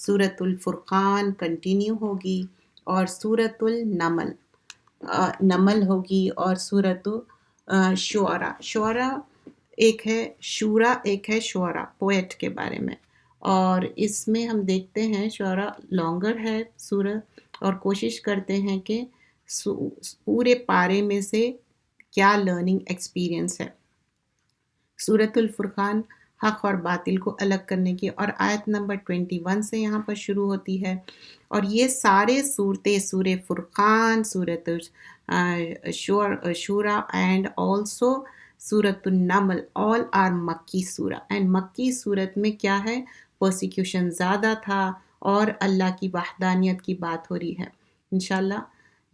سورۃ الفرقان کنٹینیو ہوگی، اور سورۃ نمل ہوگی، اور سورۃ شعراء. شعراء ایک ہے شورا، ایک ہے شعراء پوئٹ کے بارے میں. اور اس میں ہم دیکھتے ہیں شعراء لانگر ہے سورت، اور کوشش کرتے ہیں کہ پورے پارے میں سے کیا لرننگ ایکسپیرئنس ہے. سورۃ الفرقان حق اور باطل کو الگ کرنے کی، اور آیت نمبر 21 سے یہاں پر شروع ہوتی ہے. اور یہ سارے صورتیں، سورہ فرقان، سورۃ شورا اینڈ آلسو سورۃ النمل، آل آر مکی سورہ. اینڈ مکی صورت میں کیا ہے؟ پرسیکیوشن زیادہ تھا، اور اللہ کی وحدانیت کی بات ہو رہی ہے. انشاءاللہ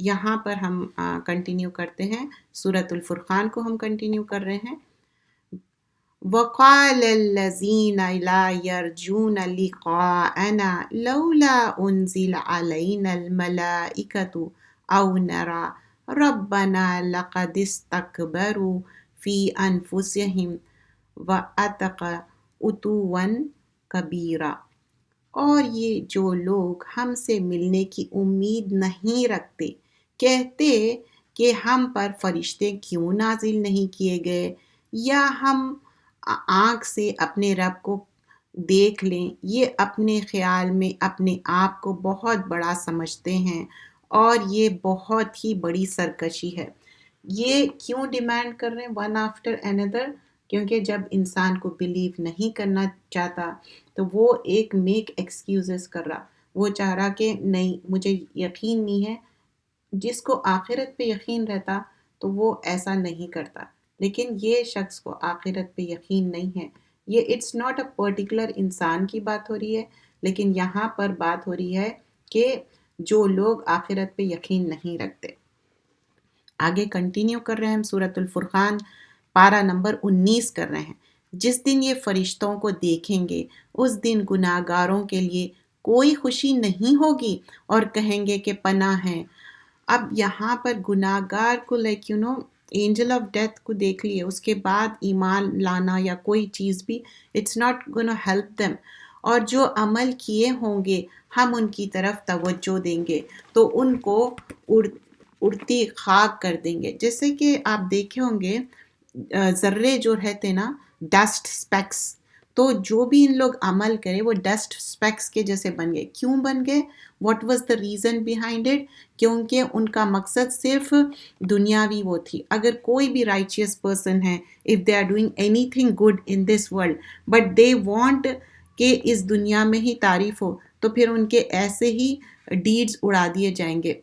یہاں پر ہم کنٹینیو کرتے ہیں. سورۃ الفرقان کو ہم کنٹینیو کر رہے ہیں. وَقَالَ الَّذِينَ لَا يَرْجُونَ لِقَاءَنَا لَوْلَا أُنزِلَ عَلَيْنَا الْمَلَائِكَةُ أَوْ نَرَى رَبَّنَا لَقَدِ اسْتَكْبَرُوا فِي أَنفُسِهِمْ وَأَتَقَوا عُتُوًّا كَبِيرًا. اور یہ جو لوگ ہم سے ملنے کی امید نہیں رکھتے، کہتے کہ ہم پر فرشتے کیوں نازل نہیں کیے گئے، یا ہم آنکھ سے اپنے رب کو دیکھ لیں. یہ اپنے خیال میں اپنے آپ کو بہت بڑا سمجھتے ہیں، اور یہ بہت ہی بڑی سرکشی ہے. یہ کیوں ڈیمانڈ کر رہے ہیں ون آفٹر اندر؟ کیونکہ جب انسان کو بلیو نہیں کرنا چاہتا تو وہ ایک میک ایکسکیوزز کر رہا. وہ چاہ رہا کہ نہیں، مجھے یقین نہیں ہے. جس کو آخرت پہ یقین رہتا تو وہ ایسا نہیں کرتا، لیکن یہ شخص کو آخرت پہ یقین نہیں ہے. یہ اٹس ناٹ اے پرٹیکولر انسان کی بات ہو رہی ہے، لیکن یہاں پر بات ہو رہی ہے کہ جو لوگ آخرت پہ یقین نہیں رکھتے. آگے کنٹینیو کر رہے ہیں ہم سورۃ الفرقان پارہ نمبر 19 کر رہے ہیں. جس دن یہ فرشتوں کو دیکھیں گے، اس دن گناہ گاروں کے لیے کوئی خوشی نہیں ہوگی، اور کہیں گے کہ پناہ ہے. اب یہاں پر گناہ گار کو اینجل آف ڈیتھ کو دیکھ لیے، اس کے بعد ایمان لانا یا کوئی چیز بھی it's not gonna help them. اور جو عمل کیے ہوں گے ہم ان کی طرف توجہ دیں گے تو ان کو اڑتی خاک کر دیں گے. جیسے کہ آپ دیکھے ہوں گے ذرے جو رہتے نا، ڈسٹ سپیکس، تو جو بھی ان لوگ عمل کرے وہ ڈسٹ سپیکس کے جیسے بن گئے. کیوں بن گئے؟ What was the reason behind it? کیونکہ ان کا مقصد صرف دنیاوی وہ تھی. اگر کوئی بھی رائچیس پرسن ہے، if they are doing anything good in this world but they want کہ اس دنیا میں ہی تعریف ہو، تو پھر ان کے ایسے ہی ڈیڈز اڑا دیے جائیں گے.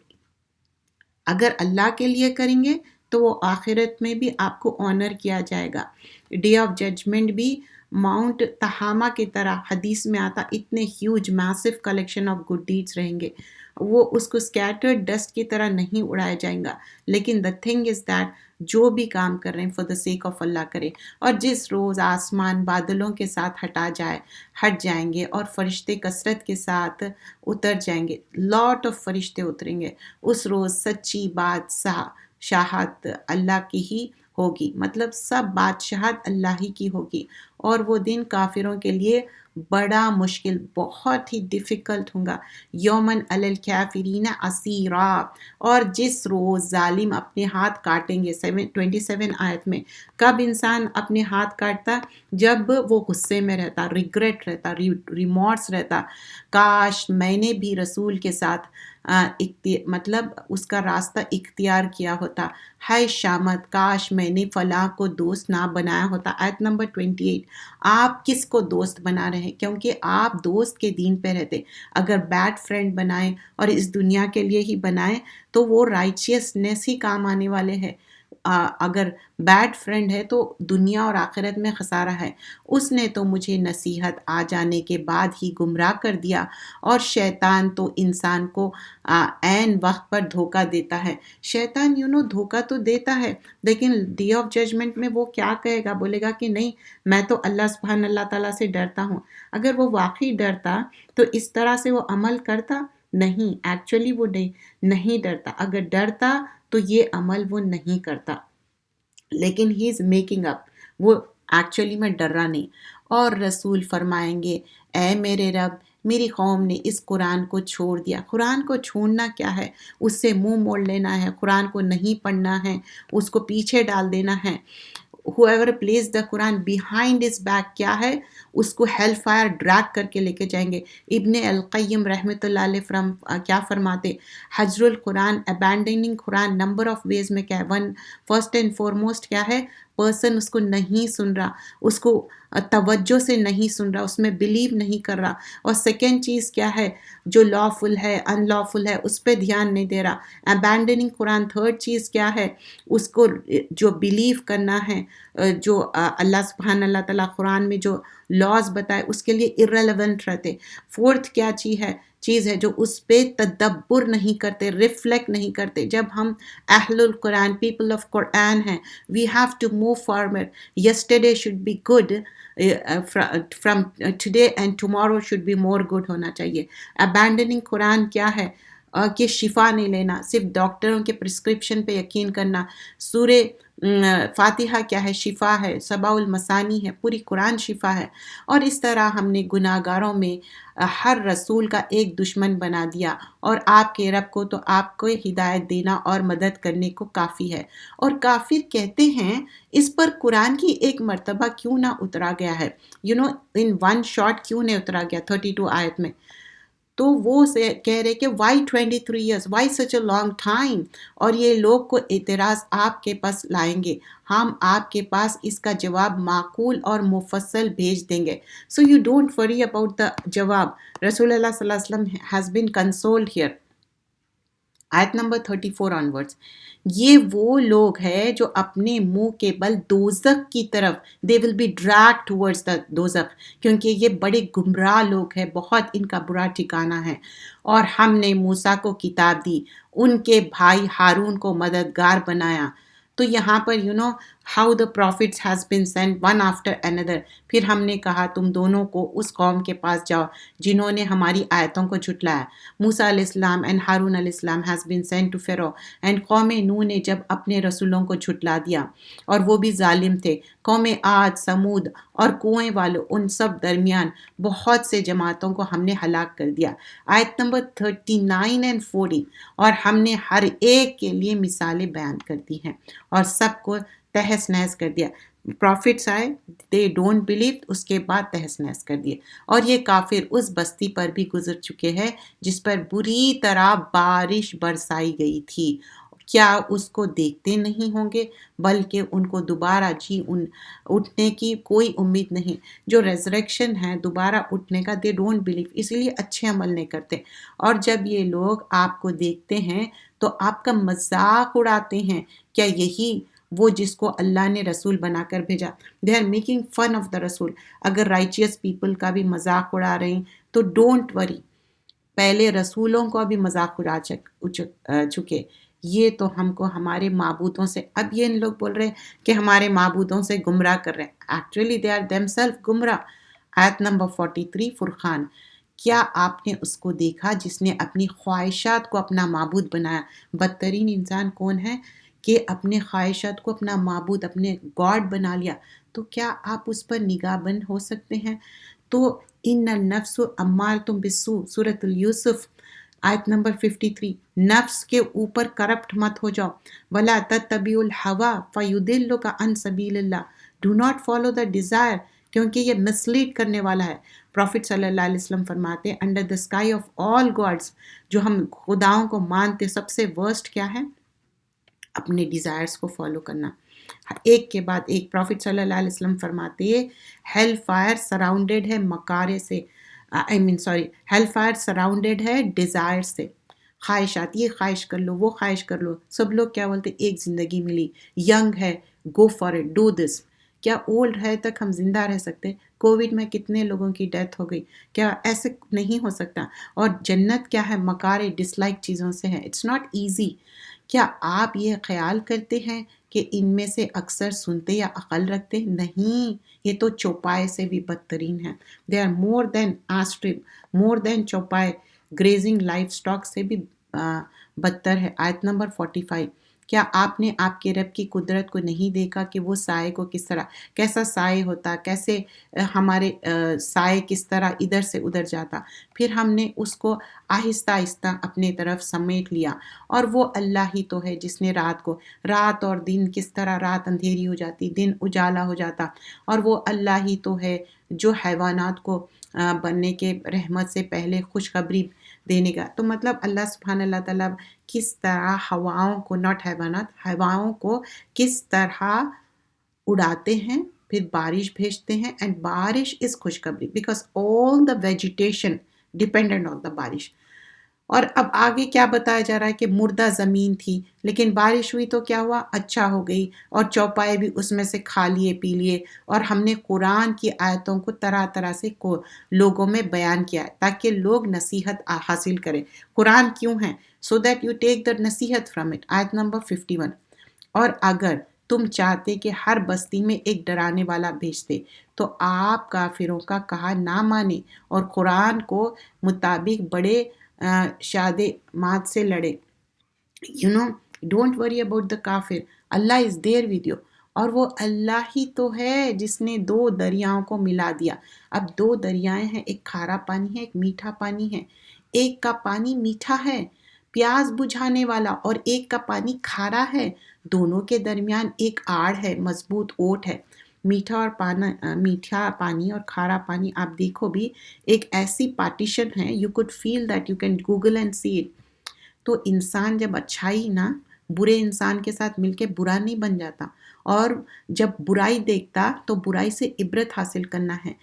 اگر اللہ کے لیے کریں گے تو وہ آخرت میں بھی آپ کو آنر کیا جائے گا. ڈے آف ججمنٹ بھی ماؤنٹ تہامہ کی طرح حدیث میں آتا، اتنے huge massive collection of good deeds رہیں گے. وہ اس کو اسکیٹرڈ ڈسٹ کی طرح نہیں اڑایا جائیں گا. لیکن دا تھنگ از دیٹ جو بھی کام کر رہے ہیں فار دا سیک آف اللہ کرے. اور جس روز آسمان بادلوں کے ساتھ ہٹ جائیں گے، اور فرشتے کثرت کے ساتھ اتر جائیں گے، لاٹ آف فرشتے اتریں گے، اس روز سچی بادشاہت اللہ کی ہی ہوگی. مطلب سب بادشاہت اللہ ہی کی ہوگی. اور وہ دن کافروں کے لیے بڑا مشکل، بہت ہی ڈیفیکلٹ ہوگا. یومن علی الکافرین عسیرا. اور جس روز ظالم اپنے ہاتھ کاٹیں گے، 27 آیت میں کب انسان اپنے ہاتھ کاٹتا؟ جب وہ غصے میں رہتا، ریگریٹ رہتا، ریمورس رہتا. کاش میں نے بھی رسول کے ساتھ مطلب اس کا راستہ اختیار کیا ہوتا. ہائے شامت، کاش میں نے فلاں کو دوست نہ بنایا ہوتا. آیت نمبر 28. آپ کس کو دوست بنا رہے ہیں؟ کیونکہ آپ دوست کے دین پہ رہتے. اگر بیڈ فرینڈ بنائیں اور اس دنیا کے لیے ہی بنائیں تو وہ رائچیسنیس ہی کام آنے والے ہیں. اگر بیڈ فرینڈ ہے تو دنیا اور آخرت میں خسارہ ہے. اس نے تو مجھے نصیحت آ جانے کے بعد ہی گمراہ کر دیا، اور شیطان تو انسان کو عین وقت پر دھوکہ دیتا ہے. شیطان دھوکہ تو دیتا ہے، لیکن ڈے آف ججمنٹ میں وہ کیا کہے گا؟ بولے گا کہ نہیں، میں تو اللہ سبحان اللہ تعالیٰ سے ڈرتا ہوں. اگر وہ واقعی ڈرتا تو اس طرح سے وہ عمل کرتا؟ نہیں، ایکچولی وہ نہیں ڈرتا. اگر ڈرتا تو یہ عمل وہ نہیں کرتا. لیکن ہی از میکنگ اپ، وہ ایکچولی میں ڈر رہا نہیں. اور رسول فرمائیں گے، اے میرے رب، میری قوم نے اس قرآن کو چھوڑ دیا. قرآن کو چھوڑنا کیا ہے؟ اس سے منہ موڑ لینا ہے، قرآن کو نہیں پڑھنا ہے، اس کو پیچھے ڈال دینا ہے. whoever plays the Quran behind his back کیا ہے؟ اس کو ہیل فائر ڈریگ کر کے لے کے جائیں گے. ابن القیم رحمۃ اللہ علیہ کیا فرماتے؟ حجر القرآن، ابینڈننگ قرآن نمبر آف ویز میں کیا ہے؟ فرسٹ اینڈ فارموسٹ کیا ہے؟ پرسن اس کو نہیں سن رہا، اس کو توجہ سے نہیں سن رہا، اس میں بلیو نہیں کر رہا. اور سیکنڈ چیز کیا ہے؟ جو لا فل ہے، ان لا فل ہے، اس پہ دھیان نہیں دے رہا. ابینڈننگ قرآن. تھرڈ چیز کیا ہے؟ اس کو جو بلیو کرنا ہے، جو اللہ سبحانہ اللہ تعالیٰ قرآن میں جو لاز بتائے اس کے لیے irrelevant رہتے. فورتھ کیا چیز ہے جو اس پہ تدبر نہیں کرتے، ریفلیکٹ نہیں کرتے. جب ہم اہل القرآن، پیپل آف قرآن ہیں، we have to move forward. Yesterday should be good from today and tomorrow should be more good ہونا چاہیے. ابینڈننگ قرآن کیا ہے؟ کہ شفا نہیں لینا، صرف ڈاکٹروں کے پرسکرپشن پہ یقین کرنا. سورہ فاتحہ کیا ہے؟ شفا ہے. سبع المثانی ہے، پوری قرآن شفا ہے. اور اس طرح ہم نے گناہ گاروں میں ہر رسول کا ایک دشمن بنا دیا، اور آپ کے رب کو تو آپ کو ہدایت دینا اور مدد کرنے کو کافی ہے. اور کافر کہتے ہیں اس پر قرآن کی ایک مرتبہ کیوں نہ اترا گیا ہے، ان ون شاٹ کیوں نہیں اترا گیا 32 آیت میں. تو وہ کہہ رہے کہ why 23 years, why such a long time. اور یہ لوگ کو اعتراض آپ کے پاس لائیں گے، ہم آپ کے پاس اس کا جواب معقول اور مفصل بھیج دیں گے. So you don't worry about the جواب. رسول اللہ صلی اللہ علیہ وسلم ہیز بین کنسولڈ ہیئر. آیت نمبر 34 آنورڈس. یہ وہ لوگ ہیں جو اپنے منہ کے بل دوزخ کی طرف، they will be dragged towards the دوزخ، کیونکہ یہ بڑے گمراہ لوگ ہیں، بہت ان کا برا ٹھکانہ ہے. اور ہم نے موسیٰ کو کتاب دی، ان کے بھائی ہارون کو مددگار بنایا. تو یہاں پر how the prophets has been sent one after another. پھر ہم نے کہا تم دونوں کو اس قوم کے پاس جاؤ جنہوں نے ہماری آیتوں کو جھٹلایا. موسیٰ علیہ السلام and ہارون علیہ السلام has been sent to Pharaoh. and قوم نوح نے جب اپنے رسولوں کو جھٹلا دیا اور وہ بھی ظالم تھے. قوم عاد، سمود اور کنویں والوں، ان سب درمیان بہت سے جماعتوں کو ہم نے ہلاک کر دیا. آیت نمبر 39 and 40. اور ہم نے ہر ایک کے لیے مثالیں بیان کر دی ہیں اور سب کو تہس نہس کر دیا. پروفٹس آئے، دے ڈونٹ بلیو، اس کے بعد تہس نہس کر دیے. اور یہ کافر اس بستی پر بھی گزر چکے ہیں جس پر بری طرح بارش برسائی گئی تھی. کیا اس کو دیکھتے نہیں ہوں گے؟ بلکہ ان کو دوبارہ اٹھنے کی کوئی امید نہیں. جو ریزریکشن ہے، دوبارہ اٹھنے کا، دے ڈونٹ بلیو، اسی لیے اچھے عمل نہیں کرتے. اور جب یہ لوگ آپ کو دیکھتے ہیں تو آپ کا مذاق اڑاتے ہیں. کیا یہی وہ جس کو اللہ نے رسول بنا کر بھیجا؟ They are making fun of the رسول. اگر رائچیس پیپل کا بھی مذاق اڑا رہے ہیں تو ڈونٹ وری، پہلے رسولوں کو بھی مذاق اڑا چکے. یہ تو ہم کو ہمارے معبودوں سے، اب یہ ان لوگ بول رہے ہیں کہ ہمارے معبودوں سے گمراہ کر رہے ہیں. Actually they are them self گمراہ. آیت نمبر 43 فرقان. کیا آپ نے اس کو دیکھا جس نے اپنی خواہشات کو اپنا معبود بنایا؟ بدترین انسان کون ہے کہ اپنے خواہشات کو اپنا معبود، اپنے گاڈ بنا لیا. تو کیا آپ اس پر نگاہ بند ہو سکتے ہیں؟ تو ان النفس امارۃ بالسوء، سورۃ یوسف آیت نمبر 53. نفس کے اوپر کرپٹ مت ہو جاؤ. ولا تتبعوا الہویٰ فیضلک عن سبیل اللہ. Do not follow the desire, کیونکہ یہ مسلیڈ کرنے والا ہے. پروفٹ صلی اللہ علیہ وسلم فرماتے ہیں under the sky of all gods, جو ہم خداؤں کو مانتے سب سے ورسٹ کیا ہے؟ اپنے ڈیزائرز کو فالو کرنا. ایک کے بعد ایک. پروفٹ صلی اللہ علیہ وسلم فرماتے ہیں ہیل فائر سراؤنڈیڈ ہے مکارے سے، ہیل فائر سراؤنڈیڈ ہے ڈیزائر سے. خواہشات، یہ خواہش کر لو، وہ خواہش کر لو. سب لوگ کیا بولتے؟ ایک زندگی ملی، ینگ ہے، go for it, do this. کیا اولڈ ہے تک ہم زندہ رہ سکتے؟ کووڈ میں کتنے لوگوں کی ڈیتھ ہو گئی. کیا ایسے نہیں ہو سکتا؟ اور جنت کیا ہے؟ مکارے، ڈس لائک چیزوں سے ہے. It's not easy. کیا آپ یہ خیال کرتے ہیں کہ ان میں سے اکثر سنتے یا عقل رکھتے؟ نہیں، یہ تو چوپائے سے بھی بدترین ہیں. دے آر مور دین آسٹرپ، مور دین چوپائے. گریزنگ لائف سٹاک سے بھی بدتر ہے. آیت نمبر 45. کیا آپ نے آپ کے رب کی قدرت کو نہیں دیکھا کہ وہ سائے کو کس طرح، کیسا سائے ہوتا، کیسے ہمارے سائے کس طرح ادھر سے ادھر جاتا، پھر ہم نے اس کو آہستہ آہستہ اپنے طرف سمیٹ لیا۔ اور وہ اللہ ہی تو ہے جس نے رات اور دن کس طرح، رات اندھیری ہو جاتی، دن اجالا ہو جاتا، اور وہ اللہ ہی تو ہے جو حیوانات کو بننے کے رحمت سے پہلے خوشخبری دینے کا۔ تو مطلب اللہ سبحانہ اللہ تعالیٰ کس طرح ہواؤں کو، ناٹ حیوانات، ہواؤں کو کس طرح اڑاتے ہیں، پھر بارش بھیجتے ہیں، اینڈ بارش از خوشخبری because all the vegetation dependent on the بارش۔ اور اب آگے کیا بتایا جا رہا ہے کہ مردہ زمین تھی لیکن بارش ہوئی تو کیا ہوا، اچھا ہو گئی، اور چوپائے بھی اس میں سے کھا لیے پی لیے، اور ہم نے قرآن کی آیتوں کو طرح طرح سے لوگوں میں بیان کیا ہے تاکہ لوگ نصیحت حاصل کریں۔ قرآن کیوں ہے؟ سو دیٹ یو ٹیک دا نصیحت فرام اٹ۔ آیت نمبر 51۔ اور اگر تم چاہتے کہ ہر بستی میں ایک ڈرانے والا بھیجتے تو آپ کافروں کا کہا نہ مانے اور قرآن کو مطابق بڑے شادے مات سے لڑے۔ ڈونٹ وری اباؤٹ دا کافر، اللہ از دیر ود یو۔ اور وہ اللہ ہی تو ہے جس نے 2 دریاؤں کو ملا دیا۔ اب 2 دریائیں ہیں، ایک کھارا پانی ہے، ایک میٹھا پانی ہے۔ ایک کا پانی میٹھا ہے، پیاس بجھانے والا، اور ایک کا پانی کھارا ہے، دونوں کے درمیان ایک آڑ ہے، مضبوط اوٹ ہے۔ میٹھا پانی اور کھارا پانی آپ دیکھو بھی ایک ایسی پارٹیشن ہے، you could feel that, you can google and see it. تو انسان جب اچھائی نا برے انسان کے ساتھ مل کے برا نہیں بن جاتا، اور جب برائی دیکھتا تو برائی سے عبرت حاصل کرنا ہے،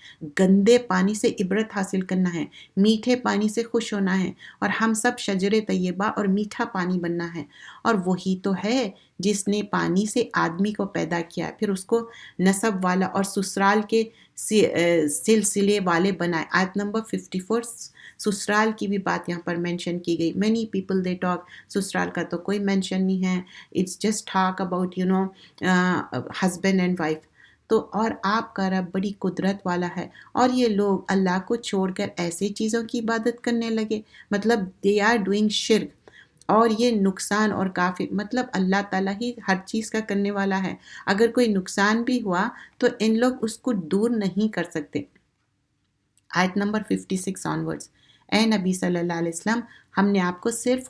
گندے پانی سے عبرت حاصل کرنا ہے، میٹھے پانی سے خوش ہونا ہے، اور ہم سب شجر طیبہ اور میٹھا پانی بننا ہے۔ اور وہی تو ہے جس نے پانی سے آدمی کو پیدا کیا، پھر اس کو نسب والا اور سسرال کے سلسلے والے بنائے۔ آیت نمبر 54، سسرال کی بھی بات یہاں پر مینشن کی گئی۔ مینی پیپل دے ٹاک، سسرال کا تو کوئی مینشن نہیں ہے، it's just talk about husband and wife. تو اور آپ کا رب بڑی قدرت والا ہے، اور یہ لوگ اللہ کو چھوڑ کر ایسے چیزوں کی عبادت کرنے لگے، مطلب دے آر ڈوئنگ شرک، اور یہ نقصان اور کافر، مطلب اللہ تعالیٰ ہی ہر چیز کا کرنے والا ہے، اگر کوئی نقصان بھی ہوا تو ان لوگ اس کو دور نہیں کر سکتے۔ آیت نمبر 56 آنورڈز۔ اے نبی صلی اللہ علیہ وسلم، ہم نے آپ کو صرف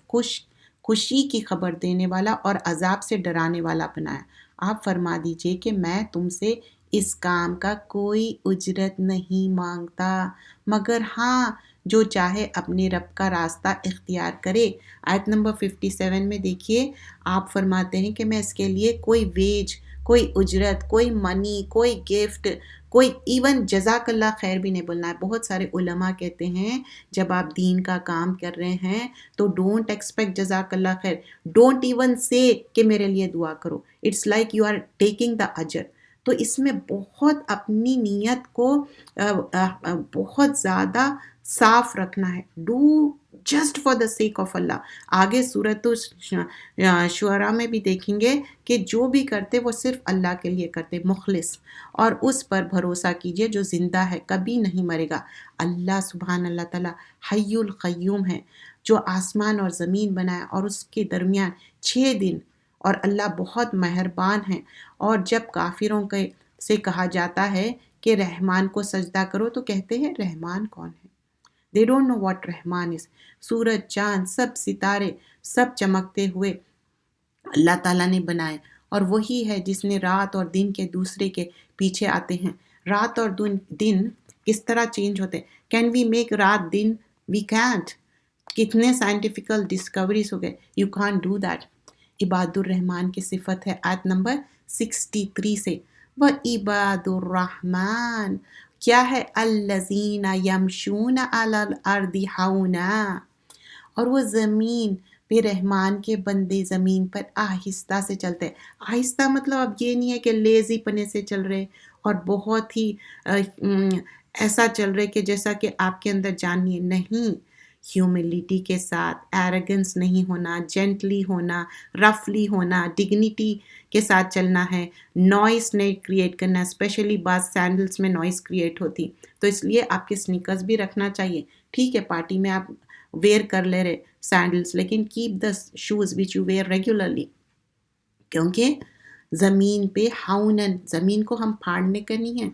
خوشی کی خبر دینے والا اور عذاب سے ڈرانے والا بنایا۔ آپ فرما دیجئے کہ میں تم سے اس کام کا کوئی اجرت نہیں مانگتا، مگر ہاں جو چاہے اپنے رب کا راستہ اختیار کرے۔ آیت نمبر 57 میں دیکھیے، آپ فرماتے ہیں کہ میں اس کے لیے کوئی ویج، کوئی اجرت، کوئی منی، کوئی گفٹ، کوئی ایون جزاک اللہ خیر بھی نہیں بولنا ہے۔ بہت سارے علماء کہتے ہیں جب آپ دین کا کام کر رہے ہیں تو ڈونٹ ایکسپیکٹ جزاک اللہ خیر، ڈونٹ ایون سے کہ میرے لیے دعا کرو، it's like you are taking the اجر۔ تو اس میں بہت اپنی نیت کو بہت زیادہ صاف رکھنا ہے، do just for the sake of Allah. آگے سورۃ شعراء میں بھی دیکھیں گے کہ جو بھی کرتے وہ صرف اللہ کے لیے کرتے، مخلص، اور اس پر بھروسہ کیجئے جو زندہ ہے، کبھی نہیں مرے گا۔ اللہ سبحان اللہ تعالیٰ حی القیوم ہے، جو آسمان اور زمین بنایا اور اس کے درمیان 6 دن، اور اللہ بہت مہربان ہے۔ اور جب کافروں سے کہا جاتا ہے کہ رحمان کو سجدہ کرو تو کہتے ہیں رحمان کون ہے؟ They don't know what Rahman is۔ سورج، چاند، سب ستارے، سب چمکتے ہوئے اللہ تعالیٰ نے بنائے، اور وہی ہے جس نے رات اور دن کے دوسرے کے پیچھے آتے ہیں۔ رات اور دن کس طرح چینج ہوتے ہیں؟ کین وی میک رات دن؟ We can't. کتنے سائنٹیفیکل ڈسکوریز ہو گئے، یو کانٹ ڈو دیٹ۔ عباد الرحمن کی صفت ہے آیت نمبر 63 سے، وَعِبَادُ الرَّحْمَنِ، کیا ہے؟ الَّذِينَ يَمْشُونَ عَلَى الْأَرْضِ هَوْنًا، اور وہ زمین پہ رحمان کے بندے زمین پر آہستہ سے چلتے ہیں۔ آہستہ مطلب اب یہ نہیں ہے کہ لیزی پنے سے چل رہے اور بہت ہی ایسا چل رہے کہ جیسا کہ آپ کے اندر جان نہیں ہے، نہیں، ہیوملٹی کے ساتھ، ایروگنس نہیں ہونا، جینٹلی ہونا، رفلی ہونا، ڈگنیٹی کے ساتھ چلنا ہے، نوائز نہیں کریٹ کرنا، اسپیشلی بعض سینڈلز میں نوائز کریٹ ہوتی، تو اس لیے آپ کے سنیکرز بھی رکھنا چاہیے۔ ٹھیک ہے پارٹی میں آپ ویئر کر لے رہے سینڈلز، لیکن keep the shoes which you wear regularly. کیونکہ زمین پہ ہاؤنن، زمین کو ہم پھاڑنے کا نہیں ہے.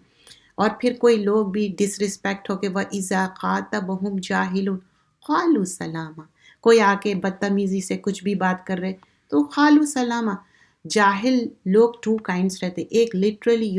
اور پھر کوئی لوگ بھی ڈس رسپیکٹ ہو کے وَإِذَا خَاطَبَهُمْ جَاهِلٌ قَالُوا سَلَامًا، کوئی آ کے بدتمیزی سے کچھ بھی بات کر رہے تو قالوا سلاما. جاہل لوگ ٹو کائنڈس رہتے، ایک literally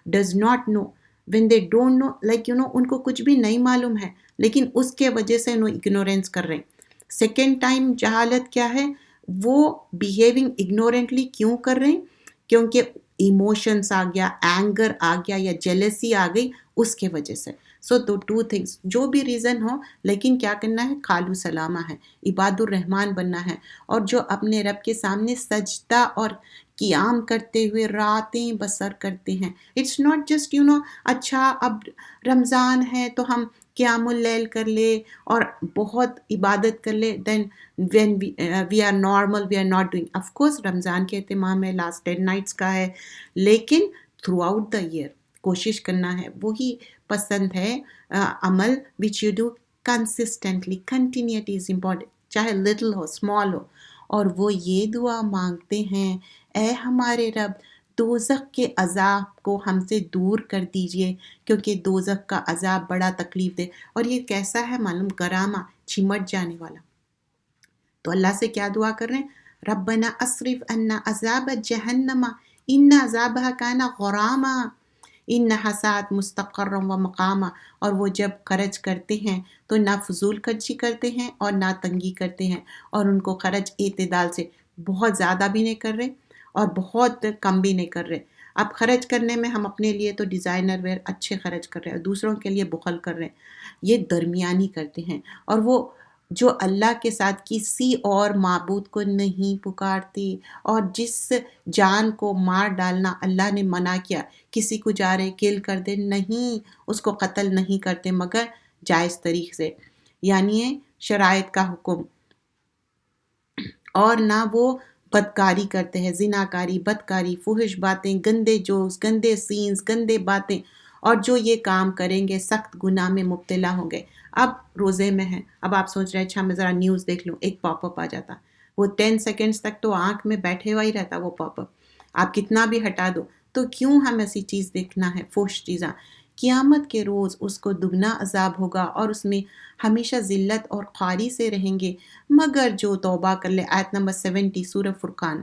does not know, when they don't know like ان کو کچھ بھی نہیں معلوم ہے لیکن اس کے وجہ سے انہوں اگنورینس کر رہے ہیں. سیکنڈ ٹائم جہالت کیا ہے، وہ بیہیونگ اگنورینٹلی کیوں کر رہے ہیں، کیونکہ ایموشنس آ گیا، اینگر آ گیا یا جیلسی آ گئی اس کے وجہ سے. سو تو ٹو تھنگس، جو بھی ریزن ہو لیکن کیا کرنا ہے، قالوا سلامہ ہے، عباد الرحمن بننا ہے. اور جو اپنے رب کے سامنے سجدہ اور قیام کرتے ہوئے راتیں بسر کرتے ہیں. اٹس ناٹ جسٹ اچھا اب رمضان ہے تو ہم قیام اللیل کر لے اور بہت عبادت کر لے، then when we are normal we are not doing. Of course Ramadan کے اہتمام ہے، لاسٹ 10 نائٹس کا ہے، لیکن تھرو آؤٹ دا ایئر کوشش کرنا ہے. وہی پسند ہے عمل which you do consistently. Continuity is important, چاہے لٹل ہو اسمال ہو. اور وہ یہ دعا مانگتے ہیں، اے ہمارے رب دوزخ کے عذاب کو ہم سے دور کر دیجئے، کیونکہ دوزخ کا عذاب بڑا تکلیف دے. اور یہ کیسا ہے معلوم، گرامہ، چمٹ جانے والا. تو اللہ سے کیا دعا کر رہے ہیں، ربنا اصرف عنا عذاب جہنم ان عذابها کان غراما انہا ساءت مستقرا و مقاما. اور وہ جب خرچ کرتے ہیں تو نہ فضول خرچی کرتے ہیں اور نہ تنگی کرتے ہیں، اور ان کو خرچ اعتدال سے، بہت زیادہ بھی نہیں کر رہے اور بہت کم بھی نہیں کر رہے. اب خرچ کرنے میں ہم اپنے لیے تو ڈیزائنر ویئر اچھے خرچ کر رہے ہیں اور دوسروں کے لیے بخل کر رہے ہیں. یہ درمیانی کرتے ہیں. اور وہ جو اللہ کے ساتھ کسی اور معبود کو نہیں پکارتی، اور جس جان کو مار ڈالنا اللہ نے منع کیا، کسی کو جا رہے کل کر دے، نہیں، اس کو قتل نہیں کرتے مگر جائز طریق سے، یعنی شرائط کا حکم. اور نہ وہ بدکاری کرتے ہیں، زناکاری، بدکاری، فحش باتیں، گندے جوکس، گندے سینز، گندے باتیں. اور جو یہ کام کریں گے سخت گناہ میں مبتلا ہوں گے. اب روزے میں ہیں، اب آپ سوچ رہے ہیں اچھا میں ذرا نیوز دیکھ لوں، ایک پاپ اپ آ جاتا، وہ 10 سیکنڈز تک تو آنکھ میں بیٹھے ہوا ہی رہتا وہ پاپ اپ، آپ کتنا بھی ہٹا دو. تو کیوں ہم ایسی چیز دیکھنا ہے، فحش چیزاں. قیامت کے روز اس کو دگنا عذاب ہوگا اور اس میں ہمیشہ ذلت اور خواری سے رہیں گے، مگر جو توبہ کر لے. آیت نمبر 70 سورہ فرقان.